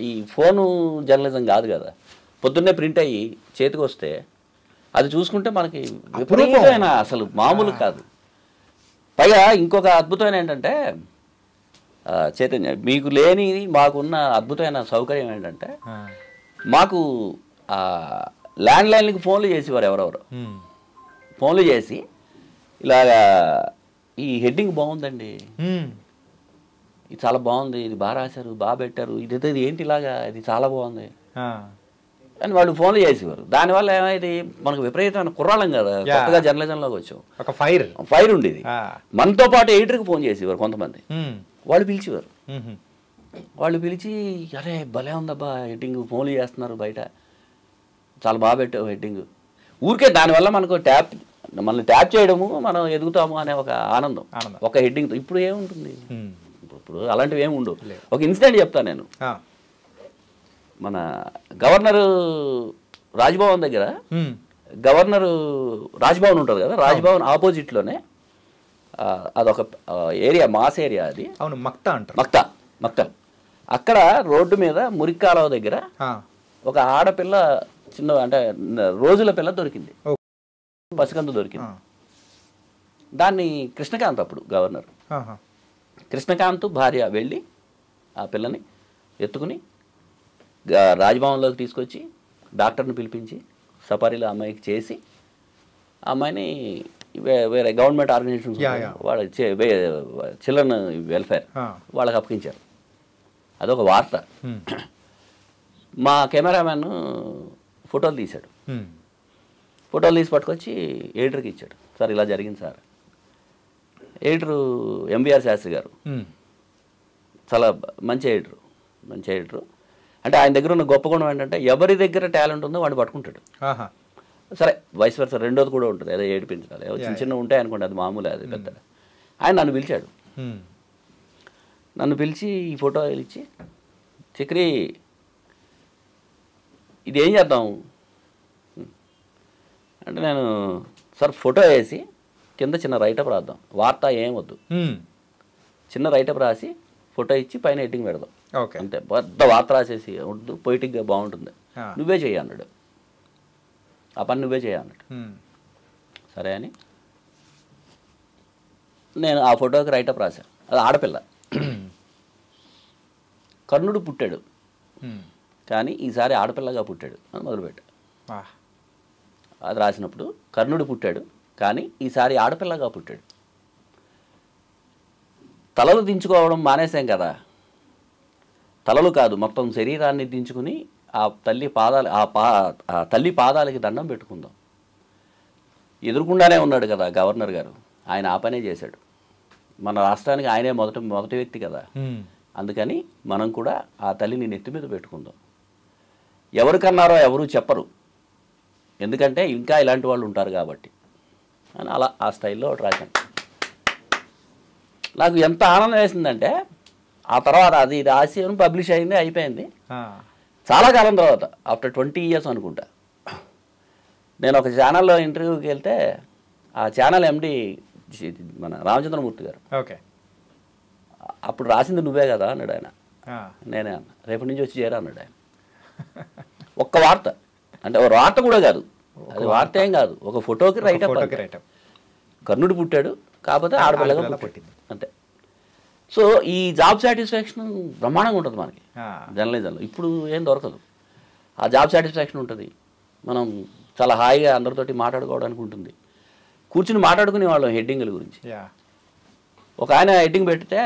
Speaker 2: ఈ ఫోను జర్నలిజం కాదు కదా, పొద్దున్నే ప్రింట్ అయ్యి చేతికి వస్తే అది చూసుకుంటే మనకి విపరీతమైన అసలు మామూలు కాదు. పైగా ఇంకొక అద్భుతమైన ఏంటంటే చైతన్య, మీకు లేని మాకున్న అద్భుతమైన సౌకర్యం ఏంటంటే మాకు ల్యాండ్లైన్కి ఫోన్లు చేసేవారు ఎవరెవరు, ఫోన్లు చేసి ఇలాగా ఈ హెడ్డింగ్ బాగుందండి, ఇది చాలా బాగుంది, ఇది బాగా రాశారు, బాగా పెట్టారు, ఇది ఏంటి ఇలాగా, ఇది చాలా బాగుంది అని వాళ్ళు ఫోన్లు చేసేవారు. దానివల్ల ఏమైంది, మనకు విపరీతమైన కుర్రాళ్ళం కదా, కొత్తగా జర్నలిజంలోకి వచ్చాం, ఒక ఫైర్ ఉండేది. మనతో పాటు ఎడిటర్కి ఫోన్ చేసేవారు కొంతమంది, వాళ్ళు పిలిచేవారు. వాళ్ళు పిలిచి అరే భలే ఉందబ్బా హెడ్డింగ్, ఫోన్లు చేస్తున్నారు బయట, చాలా బాగా పెట్టావు హెడ్డింగ్. ఊరికే దానివల్ల మనకు మనల్ని ట్యాప్ చేయడము, మనం ఎదుగుతాము అనే ఒక ఆనందం ఒక హెడ్డింగ్తో. ఇప్పుడు ఏముంటుంది, ఇప్పుడు అలాంటివి ఏమి ఉండవు. ఒక ఇన్సిడెంట్ చెప్తాను నేను. మన గవర్నరు రాజ్భవన్ దగ్గర, గవర్నరు రాజ్భవన్ ఉంటుంది కదా, రాజ్భవన్ ఆపోజిట్లోనే అదొక ఏరియా, మాస్ ఏరియా అది.
Speaker 3: అవును, మక్తా.
Speaker 2: అక్కడ రోడ్డు మీద మురిక్కాలవ దగ్గర ఒక ఆడపిల్ల, చిన్న అంటే రోజుల పిల్ల దొరికింది, పసికందు దొరికింది. దాన్ని కృష్ణకాంత్, అప్పుడు గవర్నర్ కృష్ణకాంత్ భార్య వెళ్ళి ఆ పిల్లని ఎత్తుకుని రాజ్భవన్లోకి తీసుకొచ్చి డాక్టర్ని పిలిపించి సఫారీలో అమ్మాయికి చేసి, ఆ అమ్మాయిని వేరే గవర్నమెంట్ ఆర్గనైజేషన్స్ వాళ్ళ చిల్డ్రన్ వెల్ఫేర్ వాళ్ళకి అప్పగించారు. అదొక వార్త. మా కెమెరామ్యాన్ ఫోటోలు తీశాడు, ఫోటోలు తీసి పట్టుకొచ్చి ఎడిటర్కి ఇచ్చాడు. సార్ ఇలా జరిగింది సార్. ఎడిటరు ఎంబీఆర్ శాస్త్రి గారు, చాలా మంచి ఎడిటరు. అంటే ఆయన దగ్గర ఉన్న గొప్ప గుణం ఏంటంటే ఎవరి దగ్గర టాలెంట్ ఉందో వాడిని పట్టుకుంటాడు. సరే వైస్ వర్స రెండోది కూడా ఉంటుంది, ఏదో ఏడిపించాలి, చిన్న ఉంటాయి అనుకోండి, అది మామూలే, అది పెద్ద. ఆయన నన్ను పిలిచాడు, నన్ను పిలిచి ఈ ఫోటో ఇచ్చి, చక్రి ఇది ఏం చేద్దాం అంటే, నేను సార్ ఫోటో వేసి కింద చిన్న రైటప్ రాద్దాం, వార్త ఏం వద్దు, చిన్న రైటప్ రాసి ఫోటో ఇచ్చి పైన ఎడిటింగ్ పెడదాం అంతే, పెద్ద వార్త రాసేసి వద్దు, పొయిటిక్గా బాగుంటుంది, నువ్వే చెయ్యి అన్నాడు. ఆ పని నువ్వే చేయన్నట్టు. సరే అని నేను ఆ ఫోటోకి రైటప్ రాశాను. అది ఆడపిల్ల, కర్ణుడు పుట్టాడు కానీ ఈసారి ఆడపిల్లగా పుట్టాడు అని మొదలుపెట్టాడు. అది రాసినప్పుడు కర్ణుడు పుట్టాడు కానీ ఈసారి ఆడపిల్లగా పుట్టాడు. తలలు దించుకోవడం మానేసాం కదా, తలలు కాదు మొత్తం శరీరాన్ని దించుకుని ఆ తల్లి పాదాలకి దండం పెట్టుకుందాం. ఎదురుకుండానే ఉన్నాడు కదా గవర్నర్ గారు, ఆయన ఆ పనే చేశాడు. మన రాష్ట్రానికి ఆయనే మొదటి వ్యక్తి కదా, అందుకని మనం కూడా ఆ తల్లిని నెత్తి మీద పెట్టుకుందాం. ఎవరికన్నారో ఎవరు చెప్పరు, ఎందుకంటే ఇంకా ఇలాంటి వాళ్ళు ఉంటారు కాబట్టి అని అలా ఆ స్టైల్లో రాశాను. నాకు ఎంత ఆనందం వేసిందంటే, ఆ తర్వాత అది రాసి పబ్లిష్ అయింది, అయిపోయింది. చాలా కాలం తర్వాత ఆఫ్టర్ 20 years అనుకుంటా, నేను ఒక ఛానల్లో ఇంటర్వ్యూకి వెళ్తే ఆ ఛానల్ ఎండి మన రామచంద్రమూర్తి గారు, అప్పుడు రాసింది నువ్వే కదా అన్నాడు ఆయన. నేనే అన్న, రేపటి నుంచి వచ్చి చేరా అన్నాడు ఆయన. ఒక్క వార్త అంటే, ఒక వార్త కూడా కాదు, అది వార్త ఏం కాదు, ఒక ఫోటోకి రైటప్. కర్ణుడు పుట్టాడు కాకపోతే ఆడపిల్లగా పుట్టింది అంతే. సో ఈ జాబ్ సాటిస్ఫాక్షన్ బ్రహ్మాండంగా ఉంటుంది మనకి జర్నలిజంలో. ఇప్పుడు ఏం దొరకదు, ఆ జాబ్ సాటిస్ఫాక్షన్ ఉంటుంది. మనం చాలా హాయిగా అందరితోటి మాట్లాడుకోవడానికి ఉంటుంది. కూర్చుని మాట్లాడుకునే వాళ్ళం హెడ్డింగ్ల గురించి. ఒక ఆయన హెడ్డింగ్ పెడితే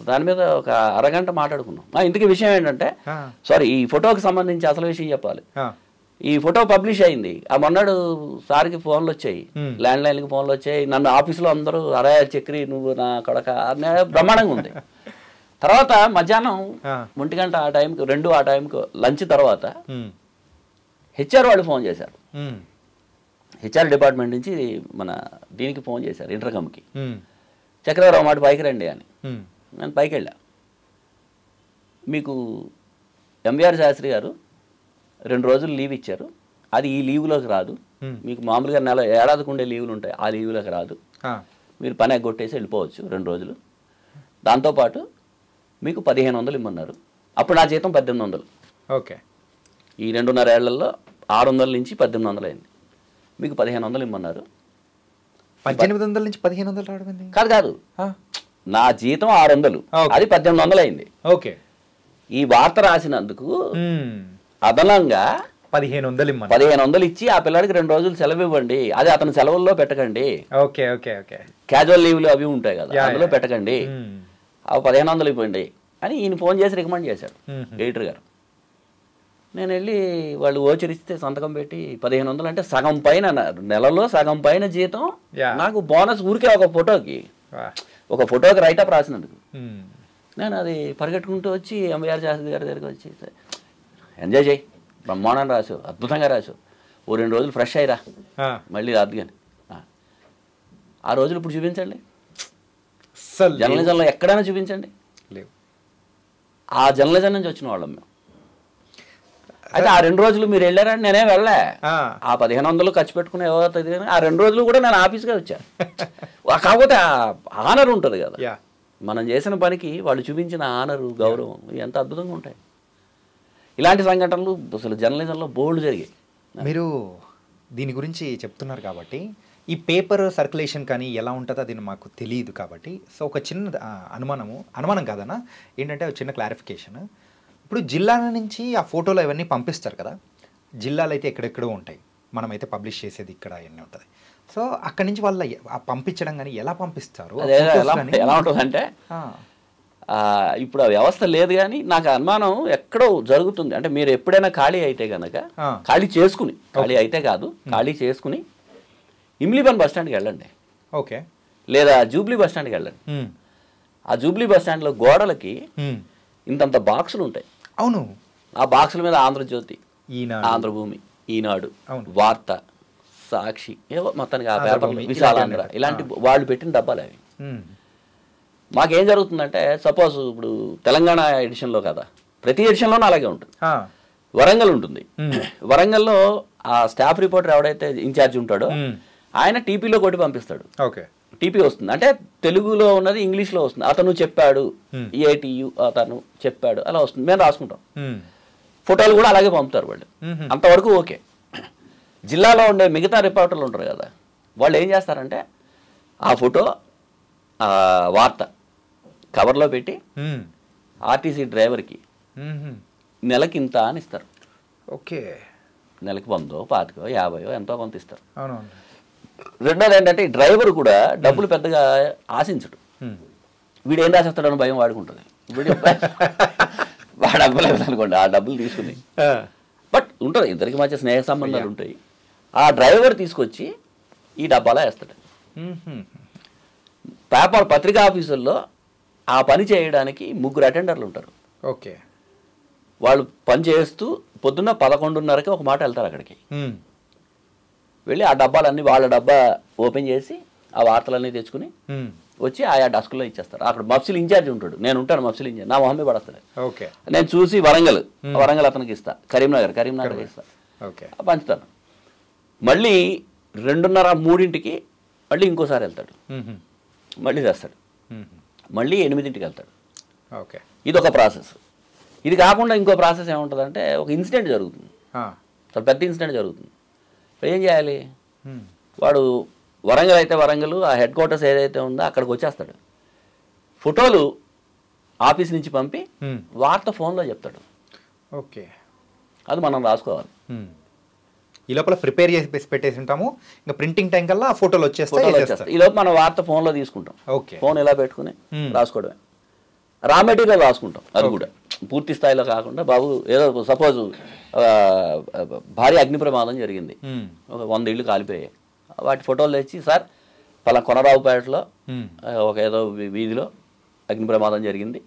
Speaker 2: దాని మీద ఒక అరగంట మాట్లాడుకున్నాం. ఇంతకీ విషయం ఏంటంటే, సారీ ఈ ఫోటోకి సంబంధించి అసలు విషయం చెప్పాలి. ఈ ఫోటో పబ్లిష్ అయింది, ఆ మొన్నాడు సార్కి ఫోన్లు వచ్చాయి, ల్యాండ్ లైన్కి ఫోన్లు వచ్చాయి. నన్ను ఆఫీస్లో అందరూ అరే చక్రి నువ్వు నా కొడక బ్రహ్మాండంగా ఉంది. తర్వాత మధ్యాహ్నం 1 గంట ఆ టైంకి 2 ఆ టైంకి లంచ్ తర్వాత హెచ్ఆర్ వాళ్ళు ఫోన్ చేశారు. హెచ్ఆర్ డిపార్ట్మెంట్ నుంచి మన దీనికి ఫోన్ చేశారు, ఇంటర్కమ్కి. చక్రవర్తి మాట పైకి రండి అని. నేను పైకి వెళ్ళా. మీకు ఎంబీఆర్ శాస్త్రి గారు 2 రోజులు లీవ్ ఇచ్చారు, అది ఈ లీవ్లోకి రాదు. మీకు మామూలుగా ఏడాదికి ఉండే లీవులు ఉంటాయి, ఆ లీవ్లోకి రాదు. మీరు పని ఎగ్గొట్టేసి వెళ్ళిపోవచ్చు 2 రోజులు. దాంతోపాటు మీకు 1500 ఇమ్మన్నారు. అప్పుడు నా జీతం 1800.
Speaker 3: ఓకే.
Speaker 2: ఈ 2.5 ఏళ్లలో 600 నుంచి 1800 అయింది. మీకు 1500 ఇమ్మన్నారు.
Speaker 3: 1800 నుంచి 1500 రావడం
Speaker 2: కాదు, నా జీతం 600, అది 1800 అయింది.
Speaker 3: ఓకే.
Speaker 2: ఈ వార్త రాసినందుకు అదనంగా 1500 ఇచ్చి ఆ పిల్లాడికి 2 రోజులు సెలవు ఇవ్వండి. అది అతని సెలవుల్లో పెట్టకండి.
Speaker 3: Okay okay okay.
Speaker 2: క్యాజువల్ లీవ్లు అవి ఉంటాయి కదా, అందులో పెట్టకండి. అవి 1500 ఇవ్వండి అని ఈయన ఫోన్ చేసి రికమెండ్ చేశాడు ఎడిటర్ గారు. నేను వెళ్ళి వాళ్ళు ఓచరిస్తే సంతకం పెట్టి 1500 అంటే సగం పైన, నెలలో సగం పైన జీతం నాకు బోనస్. ఊరికే ఒక ఫోటోకి రైటప్ రాసినందుకు. నేను అది పరిగెట్టుకుంటూ వచ్చి ఎంవీఆర్ శాస్త్రి గారి దగ్గరికి వచ్చి, ఎంజాయ్ చేయి, బ్రహ్మాండం రాసు, అద్భుతంగా రాసు, ఓ 2 రోజులు ఫ్రెష్ అయ్యిరా, మళ్ళీ రాదు కానీ. ఆ రోజులు ఇప్పుడు చూపించండి, జర్నలిజంలో ఎక్కడైనా చూపించండి. ఆ జర్నలిజం నుంచి వచ్చిన వాళ్ళం మేము. అయితే ఆ 2 రోజులు మీరు వెళ్ళారని నేనేం వెళ్ళా. ఆ 1500 ఖర్చు పెట్టుకుని ఏమవుతుంది కానీ ఆ 2 రోజులు కూడా నేను ఆఫీస్గా వచ్చాను. కాకపోతే ఆనర్ ఉంటుంది కదా, మనం చేసిన పనికి వాళ్ళు చూపించిన ఆనరు, గౌరవం ఎంత అద్భుతంగా ఉంటాయి. ఇలాంటి సంఘటనలు అసలు జర్నలిజంలో బోల్డ్ జరిగాయి.
Speaker 3: మీరు దీని గురించి చెప్తున్నారు కాబట్టి ఈ పేపర్ సర్క్యులేషన్ కానీ ఎలా ఉంటుందో అది మాకు తెలియదు కాబట్టి, సో ఒక చిన్న అనుమానం కాదన్నా, ఏంటంటే ఒక చిన్న క్లారిఫికేషన్. ఇప్పుడు జిల్లాల నుంచి ఆ ఫోటోలు అవన్నీ పంపిస్తారు కదా, జిల్లాలు అయితే ఎక్కడెక్కడో ఉంటాయి, మనమైతే పబ్లిష్ చేసేది ఇక్కడ అవన్నీ ఉంటుంది. సో అక్కడి నుంచి వాళ్ళ పంపించడం కానీ ఎలా పంపిస్తారు,
Speaker 2: ఎలా ఉంటుందంటే ఇప్పుడు ఆ వ్యవస్థ లేదు కానీ నాకు అనుమానం ఎక్కడో జరుగుతుంది. అంటే మీరు ఎప్పుడైనా ఖాళీ అయితే కనుక ఖాళీ అయితే కాదు, ఖాళీ చేసుకుని ఇమ్లీబన్ బస్ స్టాండ్కి వెళ్ళండి.
Speaker 3: ఓకే.
Speaker 2: లేదా జూబ్లీ బస్ స్టాండ్కి వెళ్ళండి. ఆ జూబ్లీ బస్ స్టాండ్లో గోడలకి ఇంతంత బాక్సులు ఉంటాయి.
Speaker 3: అవును.
Speaker 2: ఆ బాక్సుల మీద ఆంధ్రజ్యోతి, ఆంధ్రభూమి, ఈనాడు, వార్త, సాక్షి, ఏవో మొత్తానికి ఆ పేపర్లు, విశాలాంధ్ర, ఇలాంటి వాళ్ళు పెట్టిన డబ్బాలు అవి. మాకేం జరుగుతుందంటే, సపోజ్ ఇప్పుడు తెలంగాణ ఎడిషన్లో కదా, ప్రతి ఎడిషన్లోనూ అలాగే ఉంటుంది. వరంగల్ ఉంటుంది. వరంగల్లో ఆ స్టాఫ్ రిపోర్టర్ ఎవడైతే ఇన్ఛార్జ్ ఉంటాడో ఆయన టీపీలో కొట్టి పంపిస్తాడు.
Speaker 3: ఓకే.
Speaker 2: టీపీ వస్తుంది అంటే తెలుగులో ఉన్నది ఇంగ్లీష్లో వస్తుంది. అతను చెప్పాడు, ఏటీయు అతను చెప్పాడు, అలా వస్తుంది. మేము రాసుకుంటాం. ఫోటోలు కూడా అలాగే పంపుతారు వాళ్ళు. అంతవరకు ఓకే. జిల్లాలో ఉండే మిగతా రిపోర్టర్లు ఉంటారు కదా, వాళ్ళు ఏం చేస్తారంటే ఆ ఫోటో వార్త కవర్లో పెట్టి ఆర్టీసీ డ్రైవర్కి నెలకింత అని ఇస్తారు.
Speaker 3: ఓకే.
Speaker 2: నెలకి 100, 25, 50 ఎంతో కొంత ఇస్తారు. రెండోది ఏంటంటే ఈ డ్రైవర్ కూడా డబ్బులు పెద్దగా ఆశించడు. వీడు ఏం రాసేస్తాడని భయం వాడుకుంటుంది. వాడు అవ్వలేదు అనుకోండి, ఆ డబ్బులు తీసుకుని. బట్ ఉంటుంది, ఇద్దరికి మధ్య స్నేహ సంబంధాలు ఉంటాయి. ఆ డ్రైవర్ తీసుకొచ్చి ఈ డబ్బాలో వేస్తాడు. పేపర్ పత్రికా ఆఫీసుల్లో ఆ పని చేయడానికి 3 అటెండర్లు ఉంటారు.
Speaker 3: ఓకే.
Speaker 2: వాళ్ళు పని చేస్తూ పొద్దున్న 11:30కి ఒక మాట వెళ్తారు అక్కడికి. వెళ్ళి ఆ డబ్బాలన్నీ వాళ్ళ డబ్బా ఓపెన్ చేసి ఆ వార్తలన్నీ తెచ్చుకుని వచ్చి ఆయా డస్కుల్లో ఇచ్చేస్తారు. అక్కడ మఫ్సిల్ ఇన్ఛార్జ్ ఉంటాడు, నేను ఉంటాను మఫ్సిల్ ఇన్ఛార్జ్, నా మొహమ్మే పడతాడు.
Speaker 3: ఓకే.
Speaker 2: నేను చూసి వరంగల్ అతనికి ఇస్తా, కరీంనగర్ ఇస్తా, పంచుతాను. మళ్ళీ 2:30, 3ంటికి మళ్ళీ ఇంకోసారి వెళ్తాడు, మళ్ళీ తెస్తాడు, మళ్ళీ 8ంటికి వెళ్తాడు.
Speaker 3: ఓకే.
Speaker 2: ఇది ఒక ప్రాసెస్. ఇది కాకుండా ఇంకో ప్రాసెస్ ఏముంటుందంటే, ఒక ఇన్సిడెంట్ జరుగుతుంది, చాలా పెద్ద ఇన్సిడెంట్ జరుగుతుంది. ఏం చేయాలి? వాడు వరంగల్ అయితే వరంగల్, ఆ హెడ్ క్వార్టర్స్ ఏదైతే ఉందో అక్కడికి వచ్చేస్తాడు. ఫోటోలు ఆఫీస్ నుంచి పంపి వార్త ఫోన్లో చెప్తాడు.
Speaker 3: ఓకే.
Speaker 2: అది మనం రాసుకోవాలి.
Speaker 3: ఈ లోపల ప్రిపేర్ చేసి పెట్టేసి ఉంటాము, ఇంకా ప్రింటింగ్ టైం కల్లా ఫోటోలు వచ్చేస్తాయి.
Speaker 2: ఈ లోపల మనం వార్త ఫోన్లో తీసుకుంటాం.
Speaker 3: ఓకే.
Speaker 2: ఫోన్ ఇలా పెట్టుకుని రాసుకోవడమే. రా మెటీరియల్ రాసుకుంటాం, అది కూడా పూర్తి స్థాయిలో కాకుండా. బాబు ఏదో సపోజ్ భారీ అగ్ని ప్రమాదం జరిగింది, ఒక 100 ఇళ్ళు కాలిపోయాయి, వాటి ఫోటోలు తెచ్చి, సార్ పలా కొనరావుపేటలో ఒక ఏదో వీధిలో అగ్ని ప్రమాదం జరిగింది,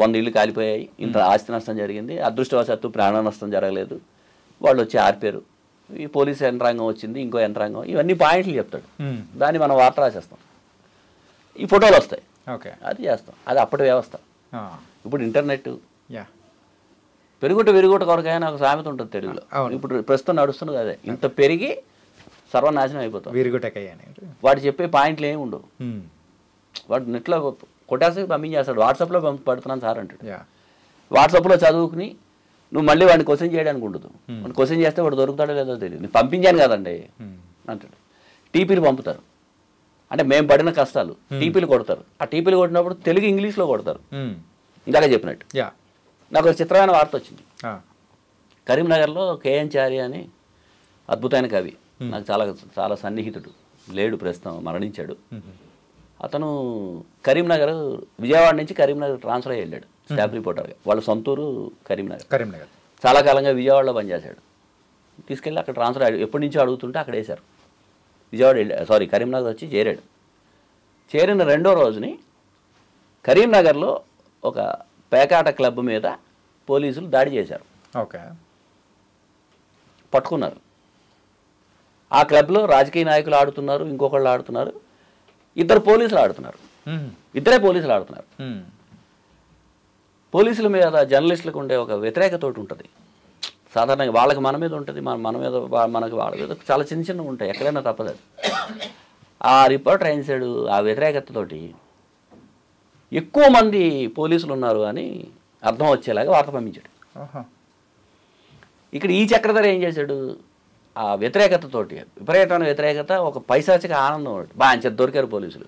Speaker 2: 100 ఇళ్ళు కాలిపోయాయి, ఇంత ఆస్తి నష్టం జరిగింది, అదృష్టవశాత్తు ప్రాణ నష్టం జరగలేదు, వాళ్ళు వచ్చి ఆర్పారు, ఈ పోలీసు యంత్రాంగం వచ్చింది, ఇంకో యంత్రాంగం, ఇవన్నీ పాయింట్లు చెప్తాడు. దాన్ని మనం వార్త రాసేస్తాం, ఈ ఫోటోలు వస్తాయి.
Speaker 3: ఓకే.
Speaker 2: అది చేస్తాం. అది అప్పటి వ్యవస్థ. ఇప్పుడు ఇంటర్నెట్, పెరుగుట విరుగుట కొరకాయ నాకు సామెత ఉంటుంది తెలుగులో. ఇప్పుడు ప్రస్తుతం నడుస్తున్నది అదే. ఇంత పెరిగి సర్వనాశనం అయిపోతాం. వాడు చెప్పే పాయింట్లు ఏమి ఉండవు. వాడు నెట్లో కొట్టేసి పంపించేస్తాడు. వాట్సాప్లో పడుతున్నాను సార్ అంటాడు. వాట్సాప్లో చదువుకుని నువ్వు మళ్ళీ వాడిని క్వశ్చన్ చేయడానికి ఉండదు. వాడిని క్వశ్చన్ చేస్తే వాడు దొరుకుతాడో లేదో తెలియదు. నేను పంపించాను కదండి అంటాడు. టీపీలు పంపుతారు. అంటే మేము పడిన కష్టాలు టీపీలు కొడతారు. ఆ టీపీలు కొట్టినప్పుడు తెలుగు ఇంగ్లీష్లో కొడతారు. ఇందాక చెప్పినట్టు నాకు ఒక చిత్రమైన వార్త వచ్చింది. కరీంనగర్లో కేఎన్ చారి అని అద్భుతమైన కవి, నాకు చాలా చాలా సన్నిహితుడు, లేడు ప్రస్తుతం, మరణించాడు. అతను కరీంనగర్, విజయవాడ నుంచి కరీంనగర్ ట్రాన్స్ఫర్ అయ్యి వెళ్ళాడు స్టాఫ్ రిపోర్టర్గా. వాళ్ళ సొంతూరు కరీంనగర్. చాలా కాలంగా విజయవాడలో పనిచేశాడు. తీసుకెళ్ళి అక్కడ ట్రాన్స్ఫర్ ఎప్పటి నుంచో అడుగుతుంటే అక్కడ వేశారు. విజయవాడ కరీంనగర్ వచ్చి చేరాడు. చేరిన రెండో రోజుని కరీంనగర్లో ఒక పేకాట క్లబ్ మీద పోలీసులు దాడి చేశారు. పట్టుకున్నారు. ఆ క్లబ్లో రాజకీయ నాయకులు ఆడుతున్నారు, ఇంకొకళ్ళు ఆడుతున్నారు, ఇద్దరే పోలీసులు ఆడుతున్నారు. పోలీసుల మీద జర్నలిస్టులకు ఉండే ఒక వ్యతిరేకత ఉంటుంది. సాధారణంగా వాళ్ళకి మన మీద ఉంటుంది, మన మీద మనకి వాళ్ళ మీద చాలా చిన్న చిన్నవి ఉంటాయి, ఎక్కడైనా తప్పదు. ఆ రిపోర్టర్ ఏం చేశాడు, ఆ వ్యతిరేకతతోటి ఎక్కువ మంది పోలీసులు ఉన్నారు అని అర్థం వచ్చేలాగా వార్త పంపించాడు. ఇక్కడ ఈ చక్రధర ఏం చేశాడు, ఆ వ్యతిరేకతతోటి, విపరీతమైన వ్యతిరేకత, ఒక పైశాచిక ఆనందం, బాగా దొరికారు పోలీసులు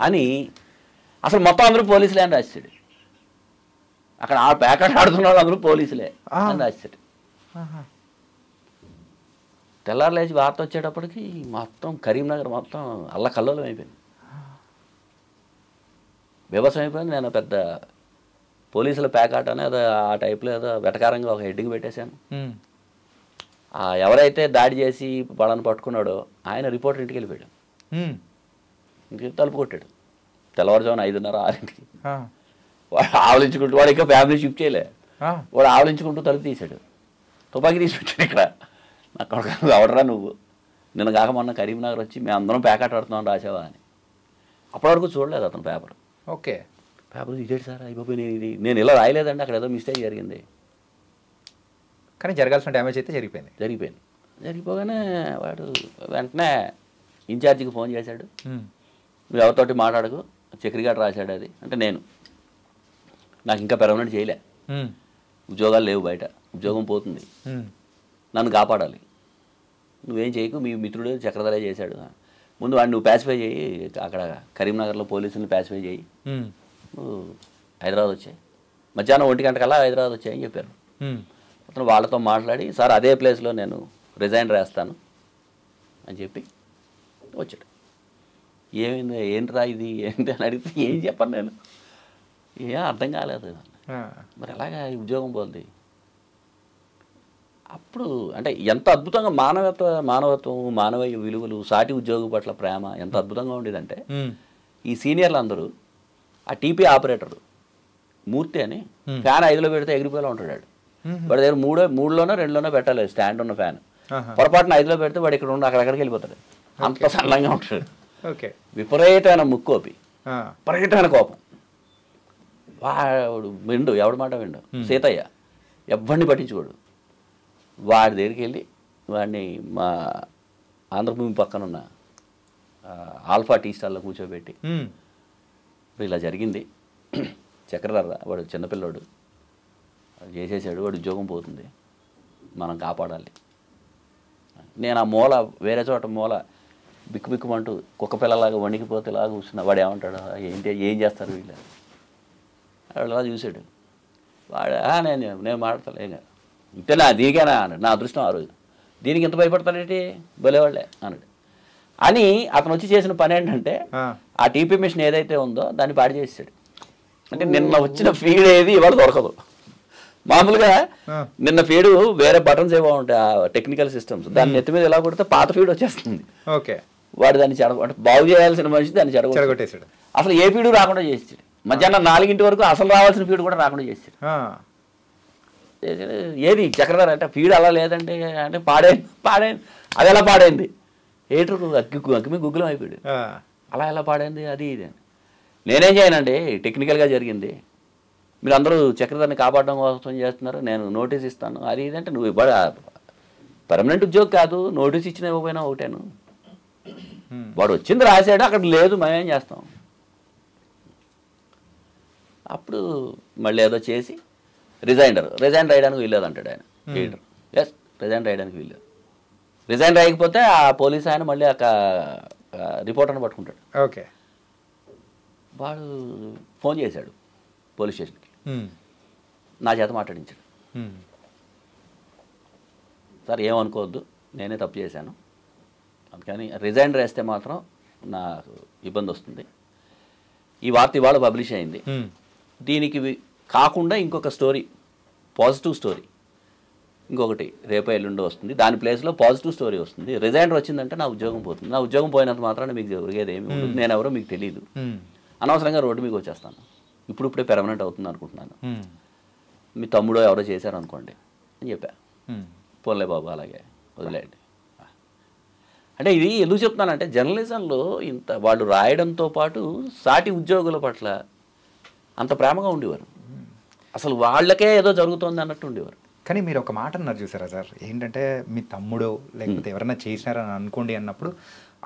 Speaker 2: అని, అసలు మొత్తం అందరూ పోలీసులే అని రాశాడు. అక్కడ ఆ ప్యాకెట్ ఆడుతున్న వాళ్ళు అందరూ పోలీసులే అని రాశాడు. తెల్లారు లేచి వార్త వచ్చేటప్పటికి మొత్తం కరీంనగర్ మొత్తం అల్లకల్లోలం అయిపోయింది, వ్యవసాయం అయిపోయింది. నేను పెద్ద పోలీసుల ప్యాకెట్ అని ఏదో ఆ టైప్లో ఏదో వెటకారంగా ఒక హెడ్డింగ్ పెట్టేశాను. ఎవరైతే దాడి చేసి వాళ్ళని పట్టుకున్నాడో ఆయన రిపోర్టర్ ఇంటికి వెళ్ళిపోయాడు. ఇంటికి తలుపు కొట్టాడు తెల్లవారుజామున 5:30, 6ంటికి. వాడు ఆవలించుకుంటూ, వాడు ఇంకా ఫ్యామిలీ షిఫ్ట్ చేయలే, వాడు ఆవలించుకుంటూ తలుపు తీశాడు, తుపాకీ తీసి పెట్టాడు. ఇక్కడ నా కొడుకు ఎవడరా నువ్వు, నిన్న కాక మొన్న కరీంనగర్ వచ్చి మేము అందరం ప్యాకెట్ ఆడుతున్నాం రాసావా అని. అప్పటి వరకు చూడలేదు అతను పేపర్. పేపర్ ఇదేంటి సార్ అయిపోయి, నేను ఇలా రాయలేదండి, అక్కడ ఏదో మిస్టేక్ జరిగింది.
Speaker 3: కానీ జరగాల్సిన డ్యామేజ్ అయితే జరిగిపోయింది.
Speaker 2: జరిగిపోగానే వాడు వెంటనే ఇన్ఛార్జికి ఫోన్ చేశాడు. నువ్వు ఎవరితోటి మాట్లాడకు, చక్రిగాడు రాశాడు అది అంటే. నాకు ఇంకా పెర్మనెంట్ చేయలే, ఉద్యోగాలు లేవు, బయట ఉద్యోగం పోతుంది, నన్ను కాపాడాలి, నువ్వేం చేయకు, మీ మిత్రుడు చక్రధర చేశాడు, ముందు వాడిని నువ్వు ప్యాసిఫై చేయి, అక్కడ కరీంనగర్లో పోలీసుని ప్యాసిఫై చేయి, నువ్వు హైదరాబాద్ వచ్చాయి, మధ్యాహ్నం 1 గంటకల్లా హైదరాబాద్ వచ్చాయని చెప్పారు. అతను వాళ్ళతో మాట్లాడి, సార్ అదే ప్లేస్లో నేను రిజైన్ రాస్తాను అని చెప్పి వచ్చాడు. ఏమైంది, ఏంట్రా ఇది ఏంటి అని అడిగితే ఏం చెప్పను నేను, ఏం అర్థం కాలేదు. మరి ఎలాగా ఉద్యోగం పోతుంది. అప్పుడు అంటే ఎంత అద్భుతంగా మానవత్వం, మానవీయ విలువలు, సాటి ఉద్యోగం పట్ల ప్రేమ ఎంత అద్భుతంగా ఉండేదంటే, ఈ సీనియర్లు అందరూ ఆ టీపీ ఆపరేటర్ మూర్తి అని ఫ్యాన్ 5లో పెడితే ఎగిరిపోయేలా ఉంటాడు. వాడి దగ్గర 3లోనో 2లోనో పెట్టాలి స్టాండ్ ఉన్న ఫ్యాన్. పొరపాటున 5లో పెడితే వాడు ఇక్కడ ఉండి అక్కడికి వెళ్ళిపోతాడు, అంత సల్లంగా ఉంటాడు. విపరీతమైన ముక్కోపి, విపరీతమైన కోపం. వాడు ఎవడి మాట విండు. సీతయ్య ఎవరిని పట్టించుకోడు. వాడి దగ్గరికి వెళ్ళి వాడిని మా ఆంధ్రభూమి పక్కన ఉన్న ఆల్ఫా టీ స్టాల్లో కూర్చోబెట్టి, ఇలా జరిగింది, చక్రధర వాడు చిన్నపిల్లాడు చేసేసాడు, వాడు ఉద్యోగం పోతుంది, మనం కాపాడాలి. నేను ఆ మూల, వేరే చోట మూల బిక్కుబిక్కుమంటూ కుక్క పిల్లలాగా వణికిపోతే ఇలా కూర్చున్నా. వాడు ఏమంటాడు, ఏం చేస్తారు వీళ్ళు, వాడు అలా చూశాడు. వాడు నేను మాట్లాడతాను, ఏం కాదు, ఇంతేనా దీనికేనా అన్నాడు. నా అదృష్టం ఆ రోజు, దీనికి ఎంత భయపడతాడేంటి, భలేవాళ్ళే అన్నాడు. అని అతను వచ్చి చేసిన పని ఏంటంటే, ఆ టీపీ మిషన్ ఏదైతే ఉందో దాన్ని పాడు చేసాడు. అంటే నిన్న వచ్చిన ఫీడ్ ఏది ఇవాళ దొరకదు. మామూలుగా నిన్న ఫీడ్ వేరే బటన్స్ ఏవో ఉంటాయి, ఆ టెక్నికల్ సిస్టమ్స్, దాన్ని నెత్తి మీద ఎలా కొడితే పాత ఫీడ్ వచ్చేస్తుంది. వాడు దాన్ని అంటే బాగు చేయాల్సిన మనిషి దాన్ని చెడగొట్టేసాడు. అసలు ఏ ఫీడు రాకుండా చేసాడు. మధ్యాహ్నం 4 వరకు అసలు రావాల్సిన ఫీడ్ కూడా రాకుండా చేసాడు. ఏది చక్రధర అంటే ఫీడ్ అలా లేదంటే, అంటే పాడైంది అది ఎలా పాడైంది, ఏటర్ అగ్గి గుగ్గులం అయిపోయాడు, అలా ఎలా పాడైంది అది ఇది అని. నేనేం చేయనండి, టెక్నికల్గా జరిగింది, మీరు అందరూ చక్రధర్ని కాపాడడం కోసం చేస్తున్నారు, నేను నోటీస్ ఇస్తాను అది ఇదంటే నువ్వు పర్మనెంట్ ఉద్యోగం కాదు, నోటీస్ ఇచ్చిన ఇవ్వకపోయినా ఒకటేను. వాడు వచ్చింది రాశాడు, అక్కడ లేదు మేమేం చేస్తాం. అప్పుడు మళ్ళీ ఏదో చేసి రిజైన్ రాయడానికి వీల్లేదు అంటాడు ఆయన లీడర్. ఎస్, రిజైన్ రాయడానికి వీల్లేదు. రిజైన్ రాయకపోతే ఆ పోలీస్ ఆయన మళ్ళీ రిపోర్టర్ని పట్టుకుంటాడు.
Speaker 3: ఓకే.
Speaker 2: వాడు ఫోన్ చేశాడు పోలీస్ స్టేషన్కి, నా చేత మాట్లాడించాడు. సార్ ఏమనుకోవద్దు, నేనే తప్పు చేశాను, అందుకని రిజైన్ రాస్తే మాత్రం నాకు ఇబ్బంది వస్తుంది. ఈ వార్త ఇవాళ పబ్లిష్ అయింది, దీనికి కాకుండా ఇంకొక స్టోరీ, పాజిటివ్ స్టోరీ ఇంకొకటి రేపు ఎల్లుండో వస్తుంది, దాని ప్లేస్లో పాజిటివ్ స్టోరీ వస్తుంది. రిజైనర్ వచ్చిందంటే నా ఉద్యోగం పోతుంది, నా ఉద్యోగం పోయినంత మాత్రాన మీకు జరిగేది ఏమి ఉండదు, నేను ఎవరో మీకు తెలియదు, అనవసరంగా రోడ్డు మీకు వచ్చేస్తాను, ఇప్పుడే పెర్మనెంట్ అవుతుంది అనుకుంటున్నాను, మీ తమ్ముడో ఎవరో చేశారు అనుకోండి అని చెప్పా. పోన్లే బాబు అలాగే వదిలేయండి. అంటే ఇది ఎందుకు చెప్తున్నానంటే జర్నలిజంలో ఇంత వాళ్ళు రాయడంతో పాటు సాటి ఉద్యోగుల పట్ల అంత ప్రేమగా ఉండేవారు, అసలు వాళ్ళకే ఏదో జరుగుతోంది అన్నట్టు ఉండేవారు.
Speaker 3: కానీ మీరు ఒక మాట అన్నారు చూసారా సార్, ఏంటంటే మీ తమ్ముడు లేకపోతే ఎవరైనా చేసినారని అనుకోండి అన్నప్పుడు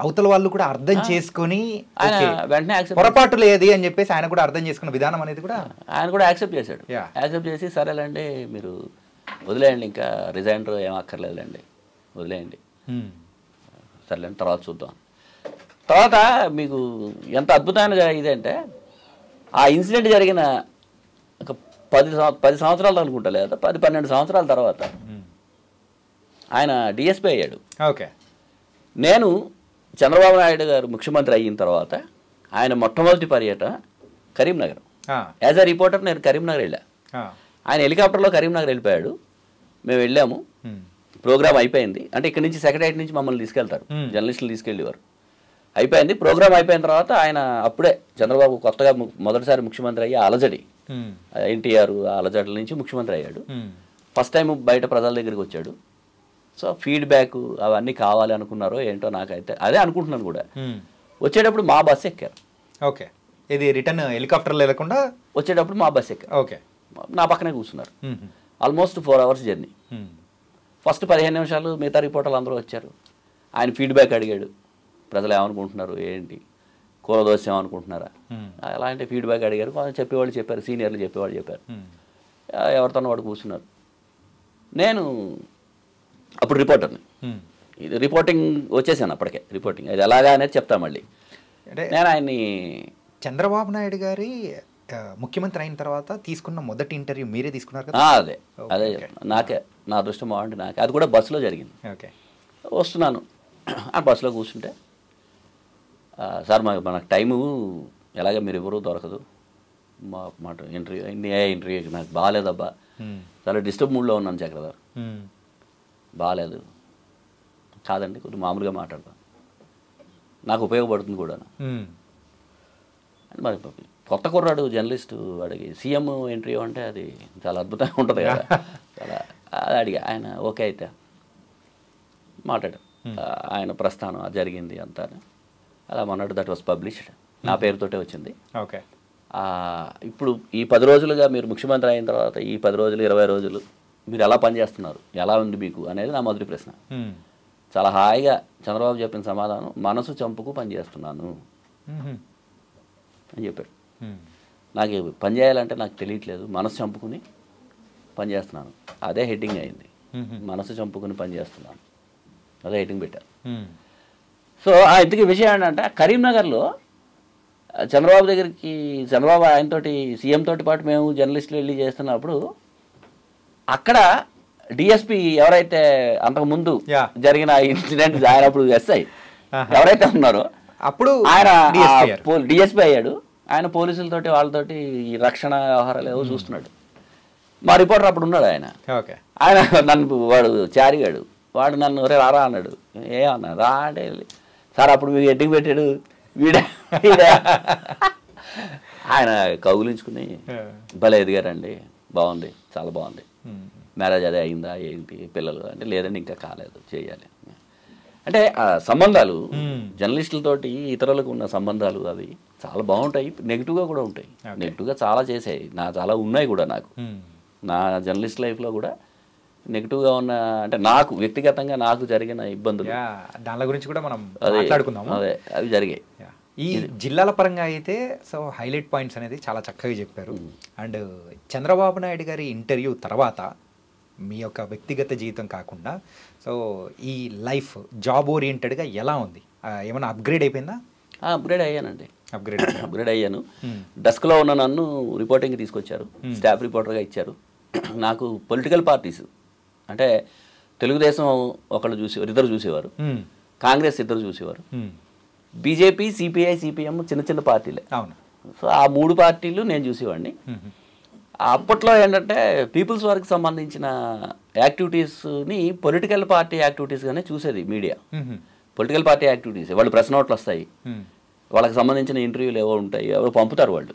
Speaker 3: అవతల వాళ్ళు కూడా అర్థం చేసుకొని
Speaker 2: వెంటనే
Speaker 3: పొరపాటు లేదు అని చెప్పేసి ఆయన కూడా అర్థం చేసుకున్న విధానం అనేది కూడా
Speaker 2: ఆయన కూడా యాక్సెప్ట్ చేశాడు. యాక్సెప్ట్ చేసి సరేలేండి మీరు వదిలేయండి, ఇంకా రిజైనర్ ఏం అక్కర్లేదులేండి, వదిలేయండి, సరేలేండి తర్వాత చూద్దాం. తర్వాత మీకు ఎంత అద్భుతమైన ఇదంటే ఆ ఇన్సిడెంట్ జరిగిన ఒక 10 సంవత్సరాలు అనుకుంటా, లేదా 10-12 సంవత్సరాల తర్వాత ఆయన డిఎస్పీ అయ్యాడు.
Speaker 3: ఓకే.
Speaker 2: నేను చంద్రబాబు నాయుడు గారు ముఖ్యమంత్రి అయిన తర్వాత ఆయన మొట్టమొదటి పర్యటన కరీంనగర్. యాజ్ అ రిపోర్టర్ నేను కరీంనగర్ వెళ్ళా, ఆయన హెలికాప్టర్లో కరీంనగర్ వెళ్ళిపోయాడు, మేము వెళ్ళాము, ప్రోగ్రామ్ అయిపోయింది. అంటే ఇక్కడ నుంచి సెక్రటరీ నుంచి మమ్మల్ని తీసుకెళ్తారు, జర్నలిస్టులు తీసుకెళ్ళేవారు. అయిపోయింది ప్రోగ్రామ్ అయిపోయిన తర్వాత ఆయన అప్పుడే చంద్రబాబు కొత్తగా మొదటిసారి ముఖ్యమంత్రి అయ్యి అలజడి, ఎన్టీఆర్ అలజడి నుంచి ముఖ్యమంత్రి అయ్యాడు. ఫస్ట్ టైం బయట ప్రజల దగ్గరికి వచ్చాడు. సో ఫీడ్బ్యాక్ అవన్నీ కావాలి అనుకున్నారో ఏంటో, నాకైతే అదే అనుకుంటున్నాను కూడా. వచ్చేటప్పుడు మా బస్సు ఎక్కారు.
Speaker 3: ఓకే. ఇది రిటర్న్ హెలికాప్టర్లో వెళ్ళకుండా
Speaker 2: వచ్చేటప్పుడు మా బస్సు ఎక్కారు.
Speaker 3: ఓకే.
Speaker 2: నా పక్కనే కూర్చున్నారు. Almost 4 hours journey. ఫస్ట్ 15 నిమిషాలు మిగతా రిపోర్టర్లు అందరూ వచ్చారు. ఆయన ఫీడ్బ్యాక్ అడిగాడు, ప్రజలు ఏమనుకుంటున్నారు, ఏంటి కూరదోశ ఏమనుకుంటున్నారా, అలాంటి ఫీడ్బ్యాక్ అడిగారు. చెప్పేవాళ్ళు చెప్పారు, సీనియర్లు చెప్పేవాళ్ళు చెప్పారు, ఎవరితో వాడు కూర్చున్నారు. నేను అప్పుడు రిపోర్టర్ని, ఇది రిపోర్టింగ్ వచ్చేసాను అప్పటికే, రిపోర్టింగ్ అది ఎలాగా అనేది చెప్తా మళ్ళీ. నేను ఆయన్ని
Speaker 3: చంద్రబాబు నాయుడు గారి ముఖ్యమంత్రి అయిన తర్వాత తీసుకున్న మొదటి ఇంటర్వ్యూ మీరే తీసుకున్నారు కదా?
Speaker 2: అదే నాకే, నా అదృష్టం బాగుండి నాకే, అది కూడా బస్సులో జరిగింది.
Speaker 3: ఓకే.
Speaker 2: వస్తున్నాను, ఆ బస్సులో కూర్చుంటే సార్ మనకు టైము ఎలాగ మీరు ఎవరు దొరకదు, మాట ఇంటర్వ్యూ నాకు బాగాలేదబ్బా, చాలా డిస్టర్బ్ మూడ్లో ఉన్నాను చక్రధర్, బాగాలేదు, కాదండి కొంచెం మామూలుగా మాట్లాడతాను, నాకు ఉపయోగపడుతుంది కూడా. మరి కొత్త కుర్రాడు జర్నలిస్టు వాడికి సీఎం ఇంటర్వ్యూ అంటే అది చాలా అద్భుతంగా ఉంటుంది కదా, చాలా అది అడిగా. ఆయన ఓకే అయితే మాట్లాడారు, ఆయన ప్రస్థానం జరిగింది అంతా అలా మొన్నటి దట్ వాస్ పబ్లిష్డ్, నా పేరుతోటే వచ్చింది.
Speaker 3: ఓకే.
Speaker 2: ఇప్పుడు ఈ 10 రోజులుగా మీరు ముఖ్యమంత్రి అయిన తర్వాత ఈ 10 రోజులు 20 రోజులు మీరు ఎలా పనిచేస్తున్నారు, ఎలా ఉంది మీకు అనేది నా మొదటి ప్రశ్న. చాలా హాయిగా చంద్రబాబు చెప్పిన సమాధానం, మనసు చంపుకు పనిచేస్తున్నాను అని చెప్పాడు. నాకు పని చేయాలంటే నాకు తెలియట్లేదు, మనసు చంపుకుని పనిచేస్తున్నాను, అదే హెడ్డింగ్ అయింది, మనసు చంపుకుని పనిచేస్తున్నాను, అదే హెడ్డింగ్ పెట్టారు. సో ఇంతకీ విషయం ఏంటంటే కరీంనగర్లో చంద్రబాబు దగ్గరికి, చంద్రబాబు ఆయనతోటి సీఎం తోటి పాటు మేము జర్నలిస్టులు వెళ్ళి చేస్తున్నప్పుడు అక్కడ డిఎస్పీ ఎవరైతే అంతకుముందు జరిగిన ఇన్సిడెంట్ ఆయన అప్పుడు ఎస్ఐ ఎవరైతే ఉన్నారో అప్పుడు ఆయన డిఎస్పీ అయ్యాడు. ఆయన పోలీసులతోటి వాళ్ళతోటి ఈ రక్షణ వ్యవహారాలు ఏవో చూస్తున్నాడు. మా రిపోర్టర్ అప్పుడు ఉన్నాడు ఆయన. ఆయన నన్ను వాడు చారిగాడు, వాడు నన్ను రారా అన్నాడు. ఏమన్నా రా అంటే, సార్ అప్పుడు మీకు ఎడ్డింగ్ పెట్టాడు వీడే ఆయన కౌగులించుకుని భలే ఎదిగారండి, బాగుంది, చాలా బాగుంది, మ్యారేజ్ అదే అయిందా ఏంటి, పిల్లలు అంటే లేదండి ఇంకా కాలేదు, చేయాలి. అంటే సంబంధాలు జర్నలిస్టులతోటి ఇతరులకు ఉన్న సంబంధాలు అవి చాలా బాగుంటాయి, నెగిటివ్గా కూడా ఉంటాయి. నెగిటివ్గా చాలా చేసాయి, చాలా ఉన్నాయి కూడా. నాకు నా జర్నలిస్ట్ లైఫ్లో కూడా నెగిటివ్గా ఉన్న, అంటే నాకు వ్యక్తిగతంగా నాకు జరిగిన ఇబ్బందులు,
Speaker 3: దాని గురించి కూడా మనం మాట్లాడుకుందాం.
Speaker 2: అవి జరిగాయి.
Speaker 3: ఈ జిల్లాల పరంగా అయితే సో హైలైట్ పాయింట్స్ అనేది చాలా చక్కగా చెప్పారు. అండ్ చంద్రబాబు నాయుడు గారి ఇంటర్వ్యూ తర్వాత మీ యొక్క వ్యక్తిగత జీవితం కాకుండా సో ఈ లైఫ్ జాబ్ ఓరియంటెడ్గా ఎలా ఉంది? ఏమైనా అప్గ్రేడ్ అయిపోయిందా?
Speaker 2: అప్గ్రేడ్ అయ్యానండి. అప్గ్రేడ్ అయ్యాను. డెస్క్లో ఉన్న నన్ను రిపోర్టింగ్కి తీసుకొచ్చారు, స్టాఫ్ రిపోర్టర్గా ఇచ్చారు. నాకు పొలిటికల్ పార్టీస్ అంటే తెలుగుదేశం ఒకళ్ళు ఇద్దరు చూసేవారు, కాంగ్రెస్ ఇద్దరు చూసేవారు, బీజేపీ, సిపిఐ, సిపిఎం చిన్న పార్టీలే.
Speaker 3: అవును.
Speaker 2: సో ఆ 3 పార్టీలు నేను చూసేవాడిని. అప్పట్లో ఏంటంటే పీపుల్స్ వారికి సంబంధించిన యాక్టివిటీస్ని పొలిటికల్ పార్టీ యాక్టివిటీస్గానే చూసేది మీడియా. పొలిటికల్ పార్టీ యాక్టివిటీస్, వాళ్ళు ప్రెస్ నోట్లు వస్తాయి, వాళ్ళకి సంబంధించిన ఇంటర్వ్యూలు ఏవో ఉంటాయి, ఎవరు పంపుతారు వాళ్ళు,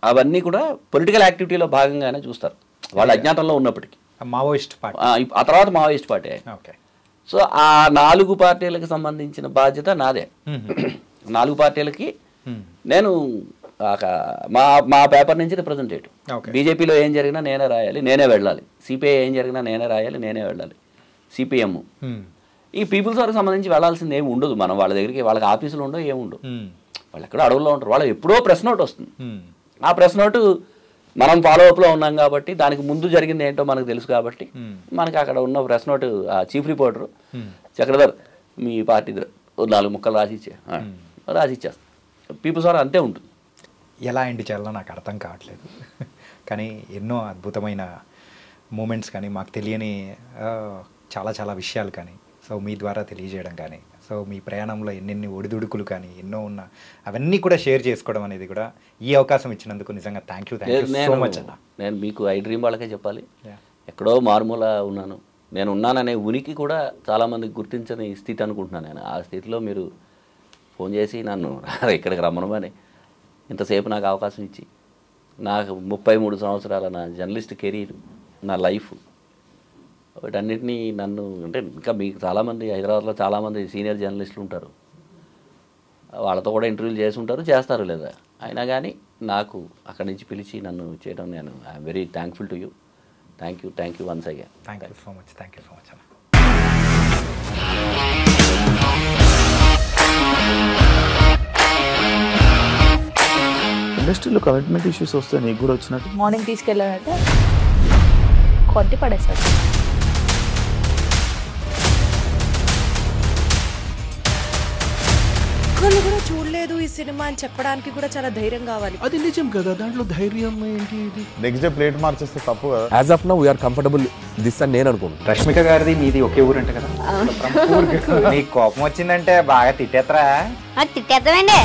Speaker 2: అవన్నీ కూడా పొలిటికల్ యాక్టివిటీలో భాగంగానే చూస్తారు వాళ్ళు అజ్ఞాతంలో ఉన్నప్పటికీ.
Speaker 3: మావోయిస్ట్ పార్టీ,
Speaker 2: ఆ తర్వాత మావోయిస్ట్ పార్టీ. సో ఆ 4 పార్టీలకు సంబంధించిన బాధ్యత నాదే. 4 పార్టీలకి నేను మా పేపర్ నుంచి రిప్రజెంటేటివ్. బీజేపీలో ఏం జరిగినా నేనే రాయాలి, నేనే వెళ్ళాలి. సిపిఐ ఏం జరిగినా నేనే రాయాలి, నేనే వెళ్ళాలి. సిపిఎం ఈ పీపుల్స్ వరకు సంబంధించి వెళ్ళాల్సింది ఏమి ఉండదు. మనం వాళ్ళ దగ్గరికి, వాళ్ళకి ఆఫీసులు ఉండవు, ఏముండవు, వాళ్ళు ఎక్కడో అడవుల్లో ఉంటారు. వాళ్ళు ఎప్పుడో ప్రెస్ నోట్ వస్తుంది, ఆ ప్రెస్ నోటు మనం ఫాలోఅప్లో ఉన్నాం కాబట్టి, దానికి ముందు జరిగింది ఏంటో మనకు తెలుసు కాబట్టి, మనకి అక్కడ ఉన్న ప్రెస్ నోటు ఆ చీఫ్ రిపోర్టరు చక్రధర్ మీ పార్టీ 4 ముక్కలు రాసిచ్చేస్తాం. పీపుల్స్ వారు అంతే ఉంటుంది.
Speaker 3: ఎలా ఎండ్ చేయాలో నాకు అర్థం కావట్లేదు. కానీ ఎన్నో అద్భుతమైన మూమెంట్స్ కానీ, మాకు తెలియని చాలా విషయాలు కానీ సో మీ ద్వారా తెలియజేయడం కానీ, సో మీ ప్రయాణంలో ఎన్నెన్ని ఒడిదుడుకులు కానీ ఎన్నో ఉన్న అవన్నీ కూడా షేర్ చేసుకోవడం అనేది కూడా, ఈ అవకాశం ఇచ్చినందుకు నిజంగా థ్యాంక్ యూ సో మచ్ అన్న.
Speaker 2: నేను మీకు ఐ డ్రీమ్ వాళ్ళకే చెప్పాలి, ఎక్కడో మారుమూల ఉన్నాను, నేను ఉన్నాననే ఉనికి కూడా చాలామందికి గుర్తించని స్థితి అనుకుంటున్నాను నేను. ఆ స్థితిలో మీరు ఫోన్ చేసి నన్ను ఇక్కడికి రమ్మనమని ఇంతసేపు నాకు అవకాశం ఇచ్చి, నాకు 33 సంవత్సరాల నా జర్నలిస్ట్ కెరీర్, నా లైఫ్, వీటన్నిటినీ నన్ను, అంటే ఇంకా మీకు చాలామంది హైదరాబాద్లో చాలామంది సీనియర్ జర్నలిస్టులు ఉంటారు, వాళ్ళతో కూడా ఇంటర్వ్యూలు చేసి ఉంటారు, చేస్తారు లేదా, అయినా కానీ నాకు అక్కడి నుంచి పిలిచి నన్ను చేయడం, నేను I'm very thankful to you. Thank you once again.
Speaker 3: Thank you so much అన్న.
Speaker 4: ఇండస్ట్రీలో కమిట్మెంట్ ఇష్యూస్ వస్తే నీకు కూడా వచ్చినట్టు?
Speaker 5: మార్నింగ్ తీసుకెళ్ళాడంటే కొట్టి పడేసాడు.
Speaker 6: ఒక్కళ్ళు కూడా చూడలేదు ఈ సినిమా అని చెప్పడానికి కూడా చాలా ధైర్యం కావాలి.
Speaker 4: అది నిజం కదా, దాంట్లో ధైర్యం ఏంటి? ఇది
Speaker 7: నెక్స్ట్ డే ప్లేట్ మార్చేస్తే తప్పు కదా.
Speaker 8: As of now we are comfortable this అని నేను అనుకుంటున్నాను.
Speaker 3: రష్మిక గారిది మీది ఒకే ఊరు అంట కదా? నీకు కోపం వచ్చిందంటే బాగా తిట్టేత్తరా?
Speaker 1: తిట్టేద్దామండి.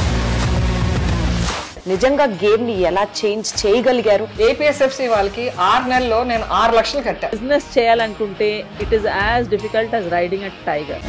Speaker 6: నిజంగా గేమ్ ని ఎలా చేంజ్ చేయగలిగారు?
Speaker 9: ఏపీఎస్ఎఫ్సి వాళ్ళకి 6 నెలల్లో నేను 6 లక్షలు కట్టా.
Speaker 5: బిజినెస్ చేయాలనుకుంటే it is as difficult as riding a tiger.